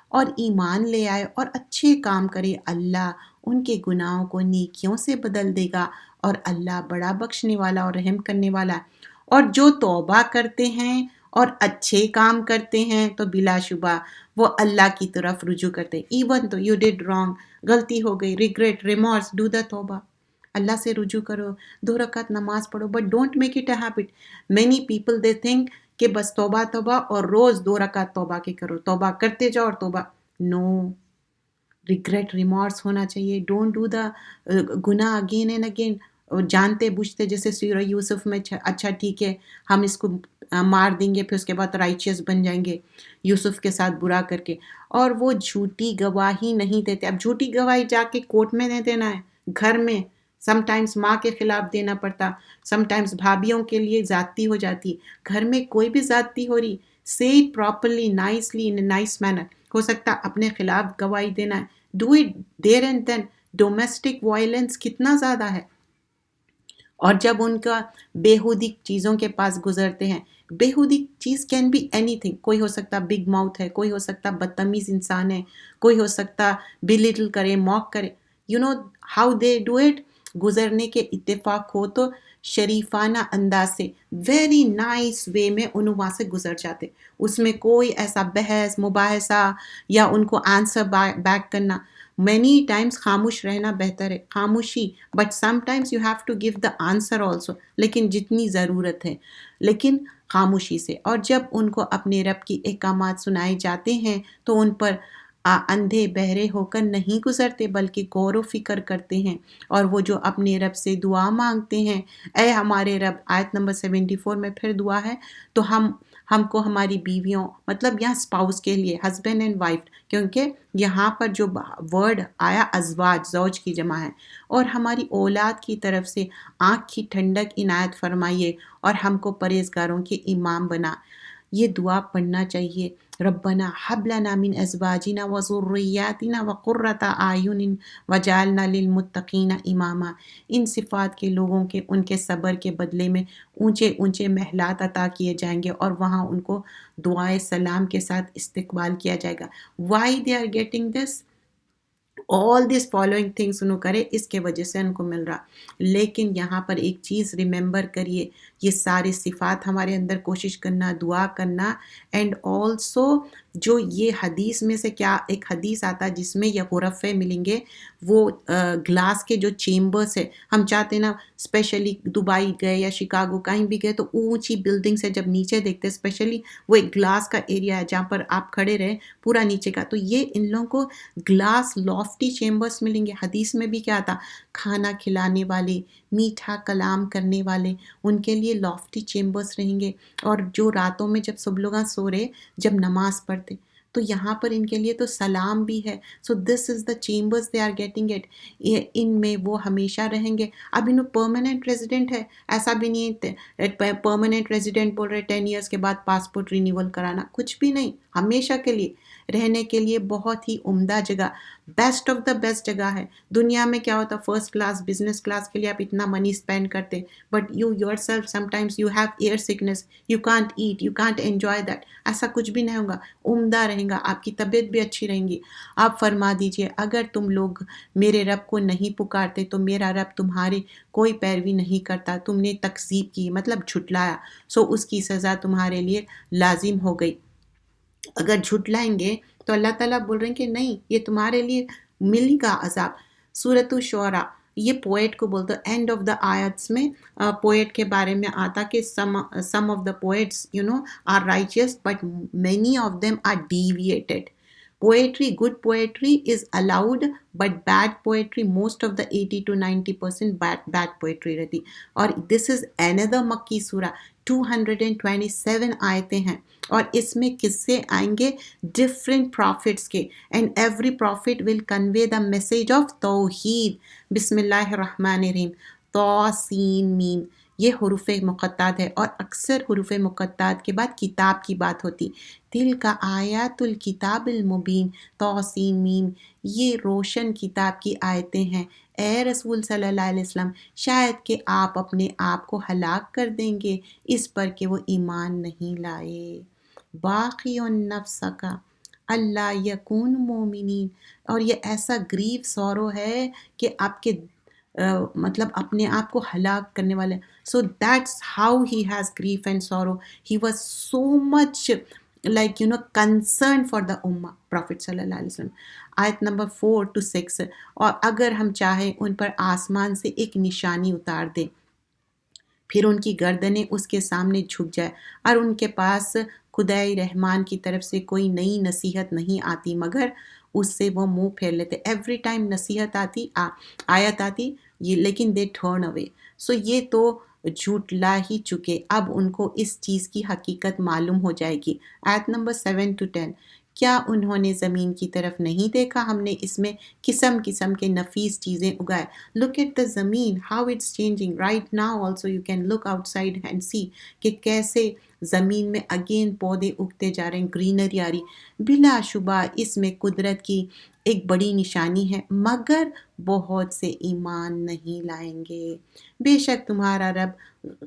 اور ایمان لے آئے اور اچھے کام کرے، اللہ ان کے گناہوں کو نیکیوں سے بدل دے گا، اور اللہ بڑا بخشنے والا اور رحم کرنے والا ہے. اور جو توبہ کرتے ہیں اور اچھے کام کرتے ہیں تو بلا شبہ وہ اللہ کی طرف رجوع کرتے ہیں. ایون تو یو ڈیڈ رانگ، غلطی ہو گئی، ریگریٹ، ریمورس، ڈو دا توبہ، اللہ سے رجوع کرو، 2 رکعت نماز پڑھو، but don't make it a habit. Many people they think کہ بس توبہ توبہ اور روز 2 رکعت توبہ کے کرو، توبہ کرتے جاؤ اور توبہ. نو، ریگریٹ، ریمورس ہونا چاہیے. ڈونٹ ڈو دا گناہ اگین اینڈ اگین، جانتے بوجھتے. جیسے سورہ یوسف میں اچھا ٹھیک ہے ہم اس کو مار دیں گے، پھر اس کے بعد رائچیس بن جائیں گے یوسف کے ساتھ برا کر کے. اور وہ جھوٹی گواہی نہیں دیتے. اب جھوٹی گواہی جا کے کورٹ میں نہیں دینا ہے، گھر میں سم ٹائمز ماں کے خلاف دینا پڑتا، سم ٹائمز بھابھیوں کے لیے زیادتی ہو جاتی. گھر میں کوئی بھی زیادتی ہو رہی، say it properly, nicely, in a nice manner. ہو سکتا اپنے خلاف گواہی دینا ہے، do it there and then. Domestic violence کتنا زیادہ ہے. اور جب ان کا بیہودی چیزوں کے پاس گزرتے ہیں، بیہودی چیز کین بی اینی تھنگ. کوئی ہو سکتا بگ ماؤتھ ہے، کوئی ہو سکتا بدتمیز انسان ہے، کوئی ہو سکتا بلیٹل کرے، موک کرے. How they do it. گزرنے کے اتفاق ہو تو شریفانہ انداز سے، ویری نائس وے میں انہوں وہاں سے گزر جاتے. اس میں کوئی ایسا بحث مباحثہ یا ان کو آنسر بیک کرنا. مینی ٹائمز خاموش رہنا بہتر ہے، خاموشی، but sometimes you have to give the answer also, لیکن جتنی ضرورت ہے، لیکن خاموشی سے. اور جب ان کو اپنے رب کی احکامات سنائے جاتے ہیں تو ان پر اندھے بہرے ہو کر نہیں گزرتے بلکہ غور و فکر کرتے ہیں. اور وہ جو اپنے رب سے دعا مانگتے ہیں، اے ہمارے رب، آیت نمبر 74 میں پھر دعا ہے، تو ہم کو ہماری بیویوں، مطلب یہاں اسپاؤس کے لیے ہسبینڈ اینڈ وائف، کیونکہ یہاں پر جو ورڈ آیا ازواج، زوج کی جمع ہے، اور ہماری اولاد کی طرف سے آنکھ کی ٹھنڈک عنایت فرمائیے اور ہم کو پرہیزگاروں کے امام بنا. یہ دعا پڑھنا چاہیے. ربنا حب لنا من ازواجنا وذریاتنا وقرۃ اعین وجعلنا للمتقین اماما. ان صفات کے لوگوں کے ان کے صبر کے بدلے میں اونچے اونچے محلات عطا کیے جائیں گے اور وہاں ان کو دعائے سلام کے ساتھ استقبال کیا جائے گا. Why they are getting this? all these following things انہوں کرے، اس کے وجہ سے ان کو مل رہا. لیکن یہاں پر ایک چیز ریممبر کریے، یہ سارے صفات ہمارے اندر کوشش کرنا، دعا کرنا. اینڈ آلسو جو یہ حدیث میں سے کیا ایک حدیث آتا ہے جس میں یہ غرفے ملیں گے، وہ گلاس کے جو چیمبرس ہے، ہم چاہتے ہیں نا اسپیشلی دبئی گئے یا شکاگو کہیں بھی گئے تو اونچی بلڈنگ سے جب نیچے دیکھتے اسپیشلی وہ ایک گلاس کا ایریا ہے جہاں پر آپ کھڑے رہے پورا نیچے کا، تو یہ ان لوگوں کو گلاس لافٹی چیمبرس ملیں گے. حدیث میں بھی کیا آتا، کھانا کھلانے والے، میٹھا کلام کرنے والے، ان کے لیے لافٹی چیمبرس رہیں گے. اور جو راتوں میں جب سب لوگ سو رہے جب نماز پڑھتے تو یہاں پر ان کے لیے تو سلام بھی ہے. So this is the chambers they are getting it. ان میں وہ ہمیشہ رہیں گے. اب انہوں پرماننٹ ریزیڈنٹ ہے، ایسا بھی نہیں ہے پرماننٹ ریزیڈنٹ بول رہے 10 ایئرس کے بعد پاسپورٹ رینیول کرانا، کچھ بھی نہیں، ہمیشہ کے لیے رہنے کے لیے بہت ہی عمدہ جگہ، بیسٹ آف دا بیسٹ جگہ ہے. دنیا میں کیا ہوتا، فرسٹ کلاس بزنس کلاس کے لیے آپ اتنا منی اسپینڈ کرتے، but you yourself sometimes you have air sickness, you can't eat, you can't enjoy that. ایسا کچھ بھی نہیں ہوگا، عمدہ رہیں گا، آپ کی طبیعت بھی اچھی رہیں گی. آپ فرما دیجئے اگر تم لوگ میرے رب کو نہیں پکارتے تو میرا رب تمہاری کوئی پیروی نہیں کرتا، تم نے تکذیب کی مطلب جھٹلایا، سو اس کی سزا تمہارے لیے لازم ہو گئی. اگر جھٹلائیں گے تو اللہ تعالیٰ بول رہے ہیں کہ نہیں، یہ تمہارے لیے ملے گا عذاب. سورۃ الشعراء یہ پوئٹ کو بولتے، اینڈ آف دا آیتس میں پوئٹ کے بارے میں آتا کہ some of the poets are righteous but many of them are devoted. Poetry, good poetry is allowed, but bad poetry, most of the 80 to 90% bad poetry رہتی. اور this is another مکی سورہ، 227 آیتیں ہیں اور اس میں قصے آئیں گے different prophets کے. and every prophet will convey the message of توحید. بسم اللہ الرحمن الرحیم. طاسین میم، یہ حروف مقطعات ہے اور اکثر حروف مقطعات کے بعد کتاب کی بات ہوتی. تل کا آیات الکتاب المبین. طاسین میم، یہ روشن کتاب کی آیتیں ہیں. اے رسول صلی اللہ علیہ وسلم، شاید کہ آپ اپنے آپ کو ہلاک کر دیں گے اس پر کہ وہ ایمان نہیں لائے. باقی النفس کا اللہ یکون مومنین. اور یہ ایسا گریف سورو ہے کہ آپ کے مطلب اپنے آپ کو ہلاک کرنے والے. So that's how he has grief and sorrow. He was so much concerned for the ummah, Prophet صلی اللہ علیہ وسلم. آیت نمبر 4 to 6. اور اگر ہم چاہیں ان پر آسمان سے ایک نشانی اتار دیں، پھر ان کی گردنیں اس کے سامنے جھک جائے اور ان کے پاس خدائے رحمان کی طرف سے کوئی نئی نصیحت نہیں آتی مگر اس سے وہ منہ پھیر لیتے. ایوری ٹائم نصیحت آتی، آیت آتی، لیکن دے ٹرن اوے. سو یہ تو جھوٹلا ہی چکے، اب ان کو اس چیز کی حقیقت معلوم ہو جائے گی. آیت نمبر 7 to 10. کیا انہوں نے زمین کی طرف نہیں دیکھا، ہم نے اس میں قسم قسم کے نفیس چیزیں اگائے. Look at the زمین how it's changing right now. Also you can look outside and see کہ کیسے زمین میں اگین پودے اگتے جا رہے ہیں، گرینری آ رہی. بلا شبہ اس میں قدرت کی ایک بڑی نشانی ہے مگر بہت سے ایمان نہیں لائیں گے. بے شک تمہارا رب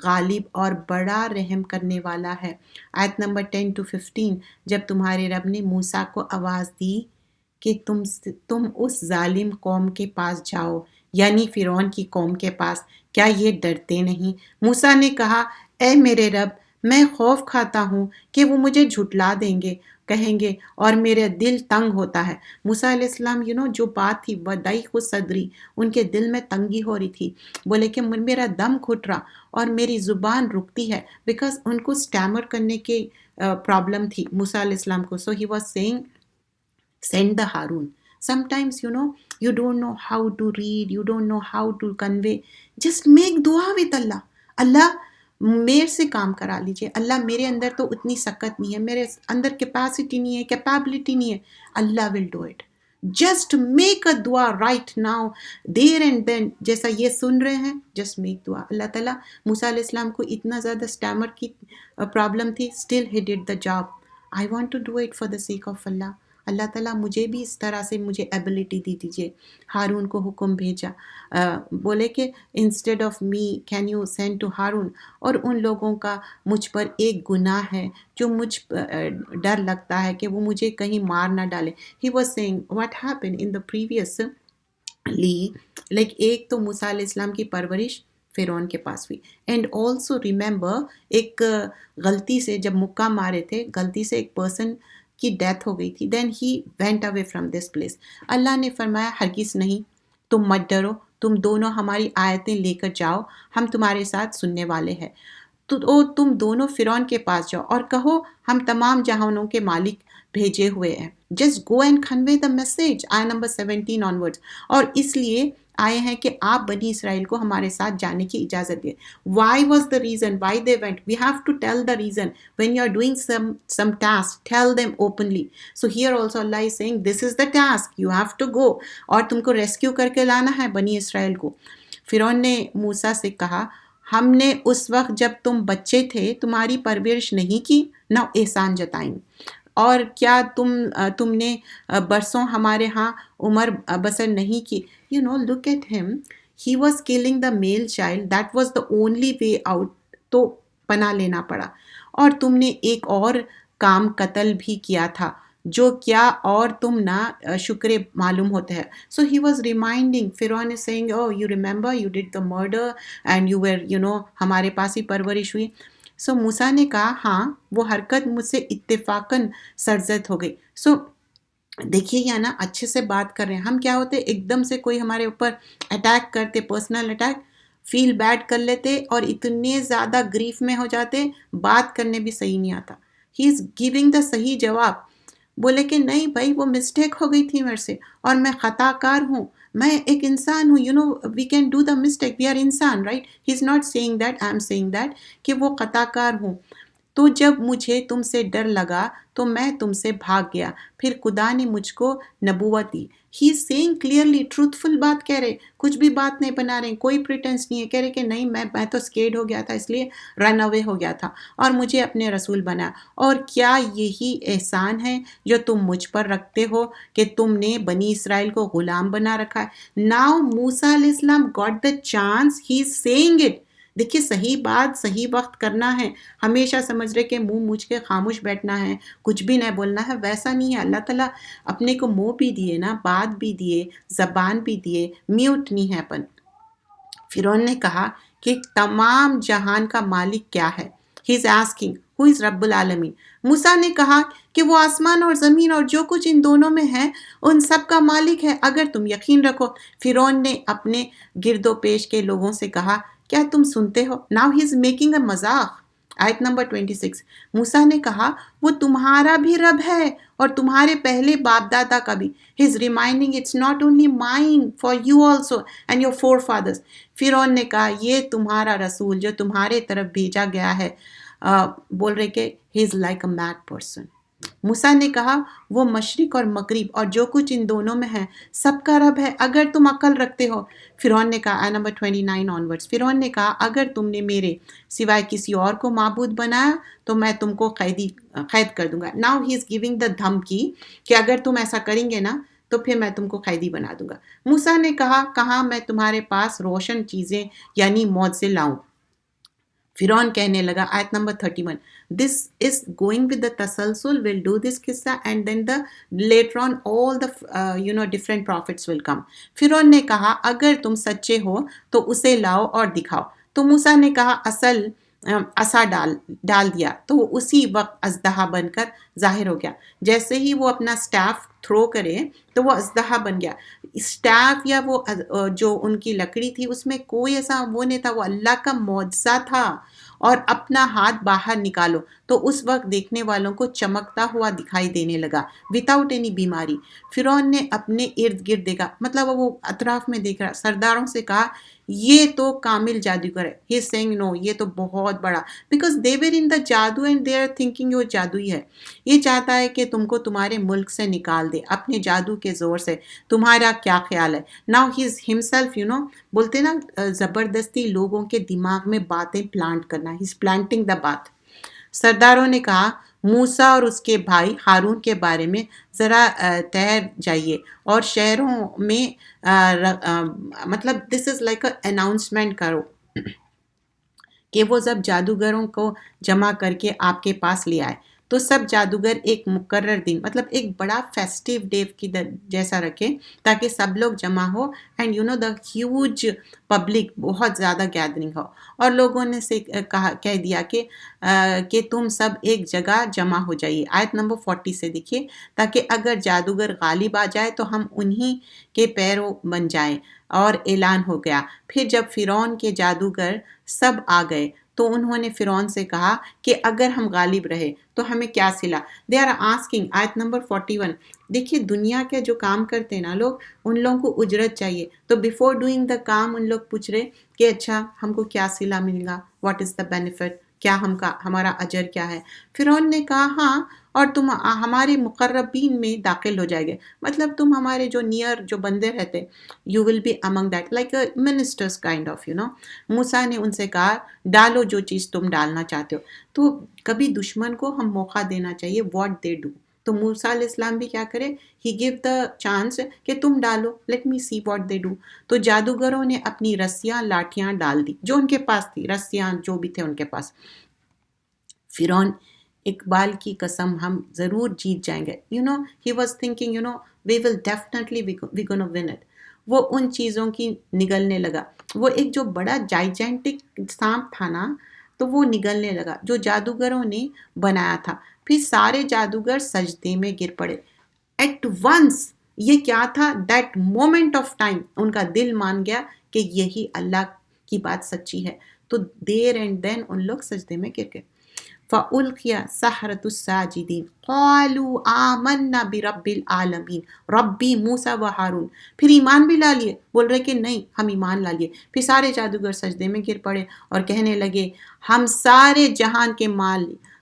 غالب اور بڑا رحم کرنے والا ہے. آیت نمبر 10 to 15. جب تمہارے رب نے موسیٰ کو آواز دی کہ تم اس ظالم قوم کے پاس جاؤ، یعنی فرعون کی قوم کے پاس، کیا یہ ڈرتے نہیں؟ موسیٰ نے کہا اے میرے رب، میں خوف کھاتا ہوں کہ وہ مجھے جھٹلا دیں گے، کہیں گے، اور میرا دل تنگ ہوتا ہے. موسیٰ علیہ السلام جو بات تھی وضیق صدری، ان کے دل میں تنگی ہو رہی تھی. بولے کہ میرا دم گھٹ رہا اور میری زبان رکتی ہے، بیکاز ان کو سٹیمر کرنے کی پرابلم تھی موسیٰ علیہ السلام کو. So he was saying send the Harun. Sometimes you don't know how to read, you don't know how to convey, just make dua with Allah. اللہ میرے سے کام کرا لیجئے. اللہ میرے اندر تو اتنی سکت نہیں ہے، میرے اندر کیپیسٹی نہیں ہے، کیپیبلٹی نہیں ہے. Allah will do it. Just make a دعا right now there and then. جیسا یہ سن رہے ہیں جسٹ میک دعا. اللہ تعالیٰ موسیٰ علیہ السلام کو اتنا زیادہ اسٹیمر کی پرابلم تھی, still he did the job. I want to do it for the sake of Allah. Allah تعالیٰ مجھے بھی اس طرح سے مجھے ایبلٹی دی دیجیے. ہارون کو حکم بھیجا, بولے کہ instead of me can you send to Haroon. اور ان لوگوں کا مجھ پر ایک گناہ ہے جو مجھ ڈر لگتا ہے کہ وہ مجھے کہیں مار نہ ڈالے. He was saying what happened in the previously, like ایک تو موسیٰ علیہ السلام کی پرورش فرعون کے پاس ہوئی, اینڈ آلسو ریممبر ایک غلطی سے جب مکہ مارے تھے, غلطی سے ایک پرسن کی ڈیتھ ہو گئی تھی, then he went away from this place. Allah نے فرمایا ہرگز نہیں, تم مت ڈرو, تم دونوں ہماری آیتیں لے کر جاؤ, ہم تمہارے ساتھ سننے والے ہیں. تو تم دونوں فرعون کے پاس جاؤ اور کہو ہم تمام جہانوں کے مالک بھیجے ہوئے ہیں. Just go and convey the message. آیت نمبر 17 آنورڈ. اور اس لیے آئے ہیں کہ آپ بنی اسرائیل کو ہمارے ساتھ جانے کی اجازت دیں. Why was the reason why they went? We have to tell the reason. When you are doing some task tell them openly. So here also Allah is seeing this is the task, you have to go, اور تم کو rescue کر کے لانا ہے بنی اسرائیل کو. فرعون نے موسیٰ سے کہا ہم نے اس وقت جب تم بچے تھے تمہاری پرورش نہیں کی, نہ احسان جتائیں, اور کیا تم نے برسوں ہمارے ہاں عمر بسر نہیں کی. You know look at him, he was killing the male child, that was the only way out, تو پناہ لینا پڑا. اور تم نے ایک اور کام قتل بھی کیا تھا جو کیا اور تم نہ شکر معلوم ہوتا ہے. سو he was reminding, Firaun is saying oh you remember you did the murder and you were ہمارے پاس ہی پرورش ہوئی. سو موسیٰ نے کہا ہاں وہ حرکت مجھ سے اتفاقاً سرزد ہو گئی. سو دیکھیے یا نا اچھے سے بات کر رہے ہیں ہم, کیا ہوتے ایک دم سے کوئی ہمارے اوپر اٹیک کرتے, پرسنل اٹیک, فیل بیڈ کر لیتے اور اتنے زیادہ گریف میں ہو جاتے, بات کرنے بھی صحیح نہیں آتا. ہی از گیونگ دا صحیح جواب. بولے کہ نہیں بھائی وہ مسٹیک ہو گئی تھی میرے سے اور میں خطا کار ہوں, میں ایک انسان ہوں, we can do the mistake, we are انسان, right. He is not saying that, I am saying that کہ وہ خطا کار ہوں. تو جب مجھے تم سے ڈر لگا تو میں تم سے بھاگ گیا, پھر خدا نے مجھ کو نبوت دی. ہی از سیئنگ کلیئرلی, ٹروتھفل بات کہہ رہے, کچھ بھی بات نہیں بنا رہے, کوئی پریٹینس نہیں ہے. کہہ رہے کہ نہیں میں تو اسکیڈ ہو گیا تھا, اس لیے رن اوے ہو گیا تھا اور مجھے اپنے رسول بنا. اور کیا یہی احسان ہے جو تم مجھ پر رکھتے ہو کہ تم نے بنی اسرائیل کو غلام بنا رکھا ہے. ناؤ موسیٰ علیہ السلام got the chance, he is seeing it. دیکھیے صحیح بات صحیح وقت کرنا ہے. ہمیشہ سمجھ رہے کہ منہ موچ کے خاموش بیٹھنا ہے, کچھ بھی نہیں بولنا ہے, ویسا نہیں ہے. اللہ تعالیٰ اپنے کو منہ بھی دیے نا, بات بھی دیے, زبان بھی دیے, میوٹ نہیں ہے اپن. فرعون نے کہا کہ تمام جہان کا مالک کیا ہے. ہی از آسکنگ ہو از رب العالمین. موسیٰ نے کہا کہ وہ آسمان اور زمین اور جو کچھ ان دونوں میں ہے ان سب کا مالک ہے اگر تم یقین رکھو. فرعون نے اپنے گرد و پیش کے لوگوں سے کہا کیا تم سنتے ہو. Now he is making a مذاق. آیت نمبر 26. موسیٰ نے کہا وہ تمہارا بھی رب ہے اور تمہارے پہلے باپ دادا کا بھی. He is reminding it's not only mine for you also and your forefathers. Firaun نے کہا یہ تمہارا رسول جو تمہارے طرف بھیجا گیا ہے, بول رہے کہ he is like a mad person. Musa نے کہا وہ مشرق اور مغرب اور جو کچھ ان دونوں میں ہے سب کا رب ہے اگر تم عقل رکھتے ہو. فرعون نے کہا, نمبر 29 آنورڈس, فرعون نے کہا اگر تم نے میرے سوائے کسی اور کو معبود بنایا تو میں تم کو قید کر دوں گا. Now he is giving the دھمکی کہ اگر تم ایسا کریں گے نا تو پھر میں تم کو قیدی بنا دوں گا. موسیٰ نے کہا کہاں میں تمہارے پاس روشن چیزیں یعنی معجزے لاؤں. فرعون کہنے لگا, آیت number 31, this is going with the tasalsul, we'll do this qissa and then later on all the different prophets will come. فرعون نے کہا اگر تم سچے ہو تو اسے لاؤ اور دکھاؤ. تو موسیٰ نے کہا عصا ڈال دیا تو وہ اسی وقت اژدہا بن کر ظاہر ہو گیا. جیسے ہی وہ اپنا سٹاف تھرو کرے تو وہ اژدہا بن گیا. سٹاف یا وہ جو ان کی لکڑی تھی اس میں کوئی ایسا وہ نہیں تھا, وہ اللہ کا معجزہ تھا. اور اپنا ہاتھ باہر نکالو تو اس وقت دیکھنے والوں کو چمکتا ہوا دکھائی دینے لگا وداؤٹ اینی بیماری. فرعون نے اپنے ارد گرد دیکھا, مطلب وہ اطراف میں دیکھ رہا, سرداروں سے کہا یہ تو کامل جادوگر ہے. ہی از سیئنگ نو، یہ تو بہت بڑا، بیکاز دے ور ان دا جادو اینڈ دے آر تھنکنگ وہ جادو ہی ہے. یہ چاہتا ہے کہ تم کو تمہارے ملک سے نکال دے اپنے جادو کے زور سے. تمہارا کیا خیال ہے؟ ناؤ ہی از ہمسیلف بولتے نا زبردستی لوگوں کے دماغ میں باتیں پلانٹ کرنا. ہی از پلانٹنگ دا بات. سرداروں نے کہا موسیٰ اور اس کے بھائی ہارون کے بارے میں ذرا ٹھہر جائیے اور شہروں میں مطلب دس از لائک اے اناؤنسمنٹ کرو کہ وہ سب جادوگروں کو جمع کر کے آپ کے پاس لے آئے. تو سب جادوگر ایک مقرر دن مطلب ایک بڑا فیسٹیو ڈے کی جیسا رکھیں تاکہ سب لوگ جمع ہو اینڈ دا ہیوج پبلک بہت زیادہ گیدرنگ ہو. اور لوگوں نے سے کہہ دیا کہ تم سب ایک جگہ جمع ہو جائیے. آیت نمبر 40 سے دیکھیے، تاکہ اگر جادوگر غالب آ جائے تو ہم انہی کے پیرو بن جائیں. اور اعلان ہو گیا. پھر جب فرعون کے جادوگر سب آ گئے تو انہوں نے فرعون سے کہا کہ اگر ہم غالب رہے تو ہمیں کیا صلہ. They are asking. آیت نمبر 41 دیکھیے، دنیا کے جو کام کرتے ہیں نا لوگ، ان لوگوں کو اجرت چاہیے. تو بیفور ڈوئنگ دا کام ان لوگ پوچھ رہے کہ اچھا ہم کو کیا صلہ ملے گا، واٹ از دا بینیفٹ، کیا ہمارا اجر کیا ہے. فرعون نے کہا ہاں، اور تم ہمارے مقربین میں داخل ہو جائے گے. مطلب تم ہمارے جو نیئر جو بندے رہتے، you will be among that like a ministers kind of Musa نے ان سے کہا ڈالو جو چیز تم ڈالنا چاہتے ہو. تو کبھی دشمن کو ہم موقع دینا چاہیے واٹ دے ڈو. تو موسیٰ علیہ السلام بھی کیا کرے، ہی گیو دا چانس کہ تم ڈالو، let me see what they do. تو جادوگروں نے اپنی رسیاں لاٹھیاں ڈال دی جو ان کے پاس تھی، رسیاں جو بھی تھے ان کے پاس. فرعون اقبال کی قسم ہم ضرور جیت جائیں گے. He was thinking we will definitely we gonna win it. وہ ان چیزوں کی نگلنے لگا. وہ ایک جو بڑا جائجینٹک سانپ تھا نا، تو وہ نگلنے لگا جو جادوگروں نے بنایا تھا. پھر سارے جادوگر سجدے میں گر پڑے ایٹ ونس. یہ کیا تھا؟ دیٹ مومنٹ آف ٹائم ان کا دل مان گیا کہ یہی اللہ کی بات سچی ہے. تو دیر اینڈ دین ان لوگ سجدے میں گر گئے. فَأُلْقِيَ السَّحَرَةُ السَّاجِدِينَ قَالُوا آمَنَّا بِرَبِّ الْعَالَمِينَ رَبِّ موسیٰ و ہارون. پھر ایمان بھی لا لیے، بول رہے کہ نہیں ہم ایمان لا لیے. پھر سارے جادوگر سجدے میں گر پڑے اور کہنے لگے ہم سارے جہان کے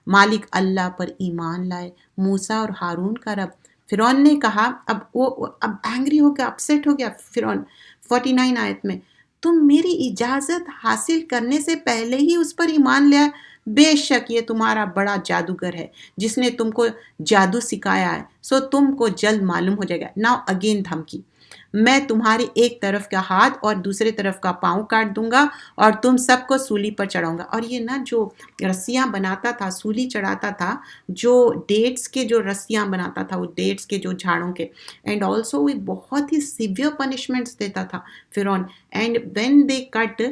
مالک اللہ پر ایمان لائے، موسیٰ اور ہارون کا رب. فرعون نے کہا، اب اینگری ہو گیا، اپسیٹ ہو گیا فرعون. 49 آیت میں، تم میری اجازت حاصل کرنے سے پہلے ہی اس پر ایمان لیا. بے شک یہ تمہارا بڑا جادوگر ہے جس نے تم کو جادو سکھایا ہے، سو تم کو جلد معلوم ہو جائے گا. ناؤ اگین دھمکی، میں تمہاری ایک طرف کا ہاتھ اور دوسرے طرف کا پاؤں کاٹ دوں گا اور تم سب کو سولی پر چڑھاؤں گا. اور یہ نا جو رسیاں بناتا تھا، سولی چڑھاتا تھا، جو ڈیٹس کے جو رسیاں بناتا تھا، وہ ڈیٹس کے جو جھاڑوں کے، اینڈ آلسو وہ بہت ہی سیویئر پنشمنٹس دیتا تھا فرعون. And when they cut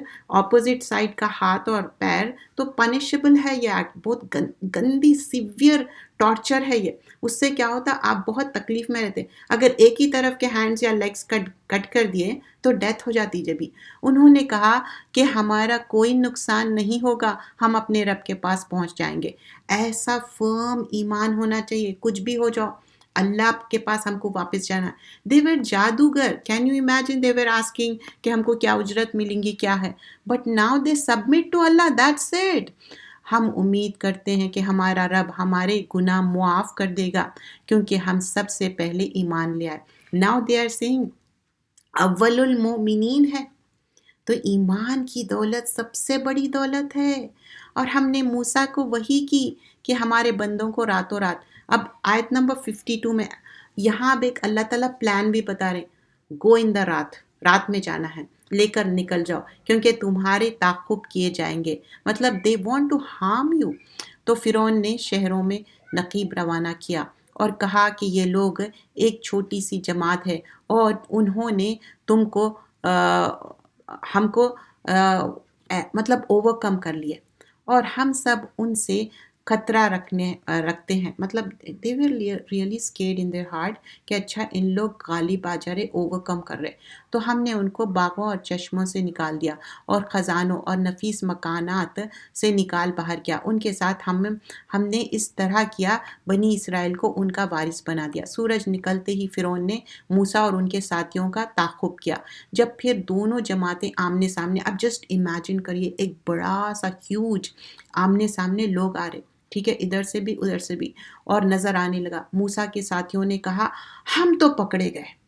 opposite side کا ہاتھ اور پیر تو پنشبل ہے یہ ایکٹ، بہت گندی سیویئر ٹارچر ہے یہ. اس سے کیا ہوتا، آپ بہت تکلیف میں رہتے. اگر ایک ہی طرف کے ہینڈز یا لیگز کٹ کر دیے تو ڈیتھ ہو جاتی. جبھی انہوں نے کہا کہ ہمارا کوئی نقصان نہیں ہوگا، ہم اپنے رب کے پاس پہنچ جائیں گے. ایسا فرم ایمان ہونا چاہیے، کچھ بھی ہو جاؤ اللہ کے پاس ہم کو واپس جانا. دے ور جادوگر، can you imagine, they were asking کہ ہم کو کیا اجرت ملیں گی، کیا ہے. But now they submit to Allah, that's it. ہم امید کرتے ہیں کہ ہمارا رب ہمارے گناہ معاف کر دے گا کیونکہ ہم سب سے پہلے ایمان لے آئے. ناؤ دے آر سیئنگ اول المؤمنین ہے. تو ایمان کی دولت سب سے بڑی دولت ہے. اور ہم نے موسیٰ کو وحی کی کہ ہمارے بندوں کو راتوں رات. اب آیت نمبر 52 میں یہاں اب ایک اللہ تعالیٰ پلان بھی بتا رہے، گو ان دا رات میں جانا ہے، لے کر نکل جاؤ کیونکہ تمہارے تعاقب کیے جائیں گے. مطلب they want to harm you. تو فرعون نے شہروں میں نقیب روانہ کیا اور کہا کہ یہ لوگ ایک چھوٹی سی جماعت ہے اور انہوں نے تم کو ہم کو مطلب اوور کم کر لیے اور ہم سب ان سے خطرہ رکھتے ہیں، مطلب they were really scared in their heart کہ اچھا ان لوگ غالب آ جا رہے، اوور کم کر رہے. تو ہم نے ان کو باغوں اور چشموں سے نکال دیا اور خزانوں اور نفیس مکانات سے نکال باہر کیا. ان کے ساتھ ہم نے اس طرح کیا، بنی اسرائیل کو ان کا وارث بنا دیا. سورج نکلتے ہی فرعون نے موسیٰ اور ان کے ساتھیوں کا تعاقب کیا. جب پھر دونوں جماعتیں آمنے سامنے، اب جسٹ امیجن کریے ایک بڑا سا ہیوج آمنے سامنے لوگ آ رہے، ٹھیک ہے، ادھر سے بھی ادھر سے بھی، اور نظر آنے لگا. موسیٰ کے ساتھیوں نے کہا ہم تو پکڑے گئے.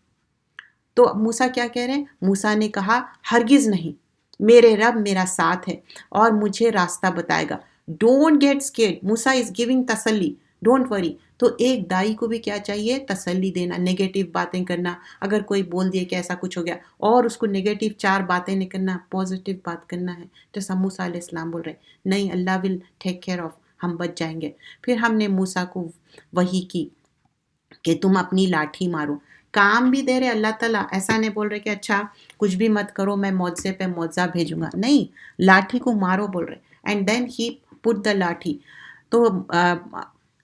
تو موسیٰ کیا کہہ رہے ہیں؟ موسیٰ نے کہا ہرگز نہیں، میرے رب میرا ساتھ ہے اور مجھے راستہ بتائے گا. Don't get scared. Musa is giving تسلی، ڈونٹ وری. تو ایک دائی کو بھی کیا چاہیے؟ تسلی دینا، نیگیٹو باتیں کرنا. اگر کوئی بول دیے کہ ایسا کچھ ہو گیا اور اس کو نیگیٹو 4 باتیں نہیں کرنا، پازیٹیو بات کرنا ہے. جیسا موسیٰ علیہ السلام بول رہے ہیں، نہیں، اللہ ول ٹیک کیئر آف، ہم بچ جائیں گے. پھر ہم نے موسیٰ کو وحی کی کہ تم اپنی لاٹھی مارو. کام بھی دے رہے اللہ تعالیٰ، ایسا نہیں بول رہے کہ اچھا کچھ بھی مت کرو میں معجزے پہ معجزہ بھیجوں گا، نہیں، لاٹھی کو مارو بول رہے. اینڈ دین ہی پٹ دا لاٹھی. تو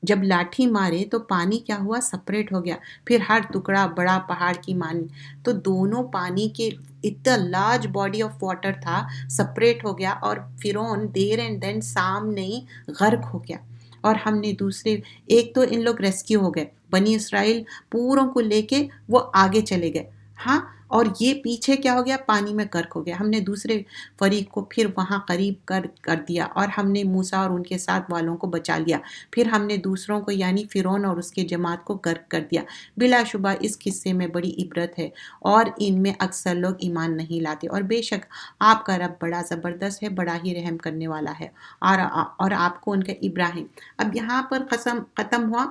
جب لاٹھی مارے تو پانی کیا ہوا؟ سپریٹ ہو گیا. پھر ہر ٹکڑا بڑا پہاڑ کی مانی. تو دونوں پانی کے اتنا لارج باڈی آف واٹر تھا، سپریٹ ہو گیا اور فرعون دیر اینڈ دین سامنے ہی غرق ہو گیا. اور ہم نے دوسرے ایک تو ان لوگ ریسکیو ہو گئے، بنی اسرائیل پوروں کو لے کے وہ آگے چلے گئے، ہاں، اور یہ پیچھے کیا ہو گیا؟ پانی میں غرق ہو گیا. ہم نے دوسرے فریق کو پھر وہاں قریب کر دیا اور ہم نے موسیٰ اور ان کے ساتھ والوں کو بچا لیا. پھر ہم نے دوسروں کو یعنی فرعون اور اس کے جماعت کو غرق کر دیا. بلا شبہ اس قصے میں بڑی عبرت ہے اور ان میں اکثر لوگ ایمان نہیں لاتے. اور بے شک آپ کا رب بڑا زبردست ہے، بڑا ہی رحم کرنے والا ہے. اور آپ کو ان کا ابراہیم. اب یہاں پر ختم ہوا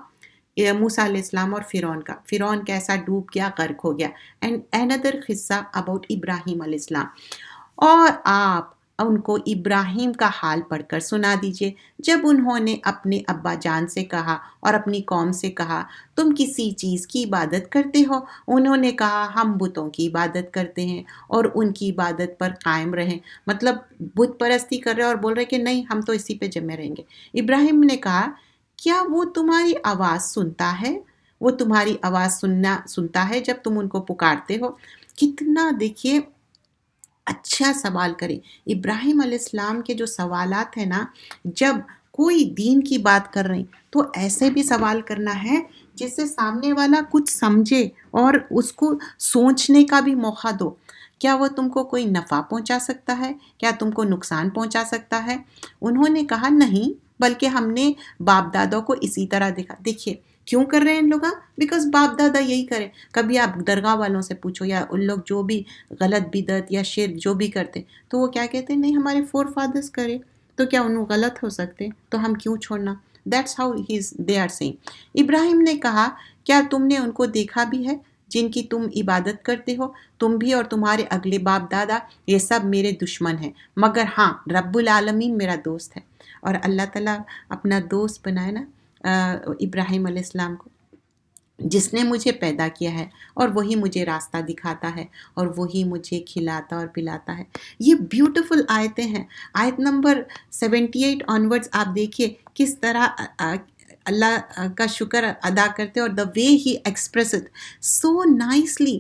موسیٰ علیہ السلام اور فرعون کا. فرعون کیسا ڈوب گیا، غرق ہو گیا. اینڈ اندر قصہ اباؤٹ ابراہیم علیہ السلام. اور آپ ان کو ابراہیم کا حال پڑھ کر سنا دیجئے جب انہوں نے اپنے ابا جان سے کہا اور اپنی قوم سے کہا تم کسی چیز کی عبادت کرتے ہو؟ انہوں نے کہا ہم بتوں کی عبادت کرتے ہیں اور ان کی عبادت پر قائم رہیں. مطلب بت پرستی کر رہے اور بول رہے کہ نہیں ہم تو اسی پہ جمے رہیں گے. ابراہیم نے کہا کیا وہ تمہاری آواز سنتا ہے؟ وہ تمہاری آواز سنتا ہے جب تم ان کو پکارتے ہو. کتنا دیکھیے اچھا سوال کریں. ابراہیم علیہ السلام کے جو سوالات ہیں نا، جب کوئی دین کی بات کر رہے ہیں تو ایسے بھی سوال کرنا ہے جس سے سامنے والا کچھ سمجھے اور اس کو سوچنے کا بھی موقع دو. کیا وہ تم کو کوئی نفع پہنچا سکتا ہے؟ کیا تم کو نقصان پہنچا سکتا ہے؟ انہوں نے کہا نہیں، بلکہ ہم نے باپ دادوں کو اسی طرح دیکھا. دیکھیے کیوں کر رہے ہیں ان لوگ؟ بیکاز باپ دادا یہی کرے. کبھی آپ درگاہ والوں سے پوچھو یا ان لوگ جو بھی غلط بدعت یا شرک جو بھی کرتے تو وہ کیا کہتے ہیں؟ نہیں ہمارے فور فادرز کرے تو کیا انہوں غلط ہو سکتے تو ہم کیوں چھوڑنا. That's how they are saying. Ibrahim نے کہا کیا تم نے ان کو دیکھا بھی ہے جن کی تم عبادت کرتے ہو؟ تم بھی اور تمہارے اگلے باپ دادا یہ سب میرے دشمن ہیں، مگر ہاں رب العالمین میرا دوست ہے. اور اللہ تعالیٰ اپنا دوست بنائے نا ابراہیم علیہ السلام کو، جس نے مجھے پیدا کیا ہے اور وہی مجھے راستہ دکھاتا ہے اور وہی مجھے کھلاتا اور پلاتا ہے. یہ بیوٹیفل آیتیں ہیں. آیت نمبر 78 آنورڈز آپ دیکھیے کس طرح اللہ کا شکر ادا کرتے اور the way he express it so nicely.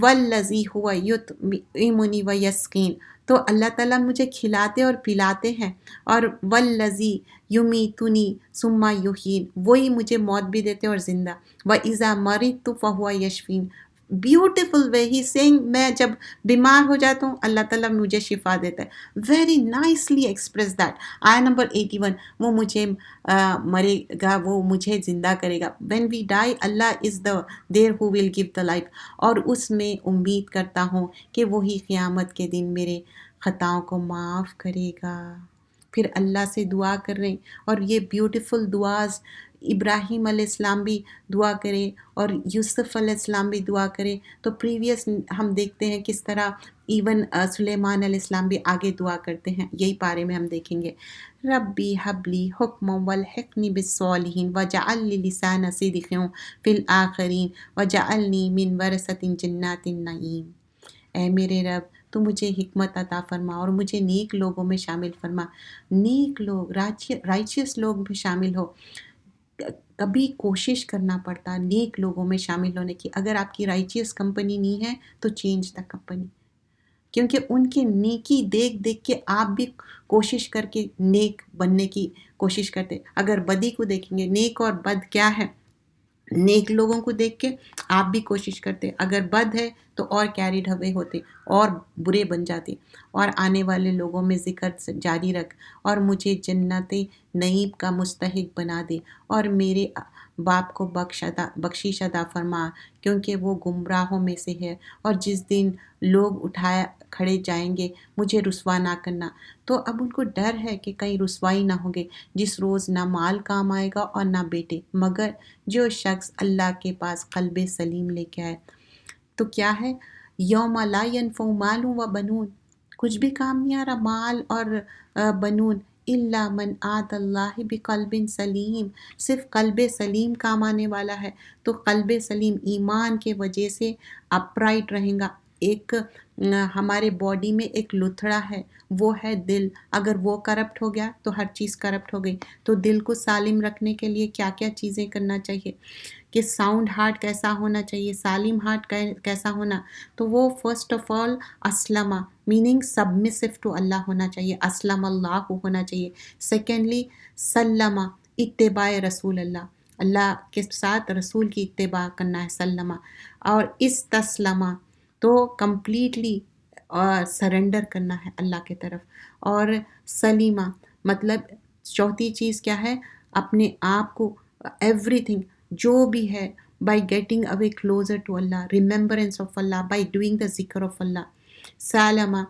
والذی ہوا یطعمنی ویسقین. تو اللہ تعالیٰ مجھے کھلاتے اور پلاتے ہیں. اور والذی یمیتنی ثم یحیین، وہی مجھے موت بھی دیتے اور زندہ. وَإِذَا مَرِضْتُ فَهُوَ یشفین. بیوٹیفل وے ہی سینگ، میں جب بیمار ہو جاتا ہوں اللہ تعالیٰ مجھے شفا دیتا ہے. Very nicely express that. آیا نمبر 81، وہ مجھے مرے گا، وہ مجھے زندہ کرے گا. when we die Allah is the there who will give the life. اور اس میں امید کرتا ہوں کہ وہی قیامت کے دن میرے خطاؤں کو معاف کرے گا. پھر اللہ سے دعا کر رہے ہیں اور یہ بیوٹیفل دعاز ابراہیم علیہ السلام بھی دعا کرے اور یوسف علیہ السلام بھی دعا کرے. تو پریویس ہم دیکھتے ہیں کس طرح ایون سلیمان علیہ السلام بھی آگے دعا کرتے ہیں. یہی پارے میں ہم دیکھیں گے. ربی حبلی حکم والحقنی بالصالحین وجعل لی لسان صدق فی الآخرین وجعلنی من ورثۃ جنات النعیم. اے میرے رب تو مجھے حکمت عطا فرما اور مجھے نیک لوگوں میں شامل فرما، نیک لوگ، رائچیس لوگ میں شامل ہو۔ کبھی کوشش کرنا پڑتا نیک لوگوں میں شامل ہونے کی۔ اگر آپ کی رائچیس کمپنی نہیں ہے تو چینج دا کمپنی، کیونکہ ان کی نیکی دیکھ دیکھ کے آپ بھی کوشش کر کے نیک بننے کی کوشش کرتے۔ اگر بدی کو دیکھیں گے، نیک اور بد کیا ہے، نیک لوگوں کو دیکھ کے آپ بھی کوشش کرتے، اگر بد ہے تو اور کیریڈ ہوے ہوتے اور برے بن جاتے۔ اور آنے والے لوگوں میں ذکر جاری رکھ، اور مجھے جنت نعیم کا مستحق بنا دے، اور میرے باپ کو بخشش عطا فرما، کیونکہ وہ گمراہوں میں سے ہے، اور جس دن لوگ اٹھائے کھڑے جائیں گے مجھے رسوا نہ کرنا۔ تو اب ان کو ڈر ہے کہ کہیں رسوائی نہ ہوگے، جس روز نہ مال کام آئے گا اور نہ بیٹے، مگر جو شخص اللہ کے پاس قلب سلیم لے کے آئے۔ تو کیا ہے، یوم لا ینفع مال و بنون، کچھ بھی کام نہیں آ رہا مال اور بنون، الا من آت اللہ بقلب سلیم، صرف قلب سلیم کام آنے والا ہے۔ تو قلب سلیم ایمان کے وجہ سے اپرائٹ رہیں گا۔ ایک ہمارے باڈی میں ایک لتھڑا ہے، وہ ہے دل، اگر وہ کرپٹ ہو گیا تو ہر چیز کرپٹ ہو گئی۔ تو دل کو سالم رکھنے کے لیے کیا کیا چیزیں کرنا چاہیے، کہ ساؤنڈ ہارٹ کیسا ہونا چاہیے، سالم ہارٹ کیسا ہونا، تو وہ فرسٹ آف آل اسلمہ میننگ سبمسو ٹو اللہ ہونا چاہیے، اسلم اللہ ہونا چاہیے۔ سیکنڈلی سلمہ، اتباع رسول اللہ، اللہ کے ساتھ رسول کی اتباع کرنا ہے، سلمہ۔ اور استسلمہ تو کمپلیٹلی سرنڈر کرنا ہے اللہ کی طرف۔ اور سلیمہ مطلب چوتھی چیز کیا ہے، اپنے آپ کو ایوری تھنگ جو بھی ہے by getting away closer to Allah, remembrance of Allah, by doing the zikr of اللہ۔ سالمہ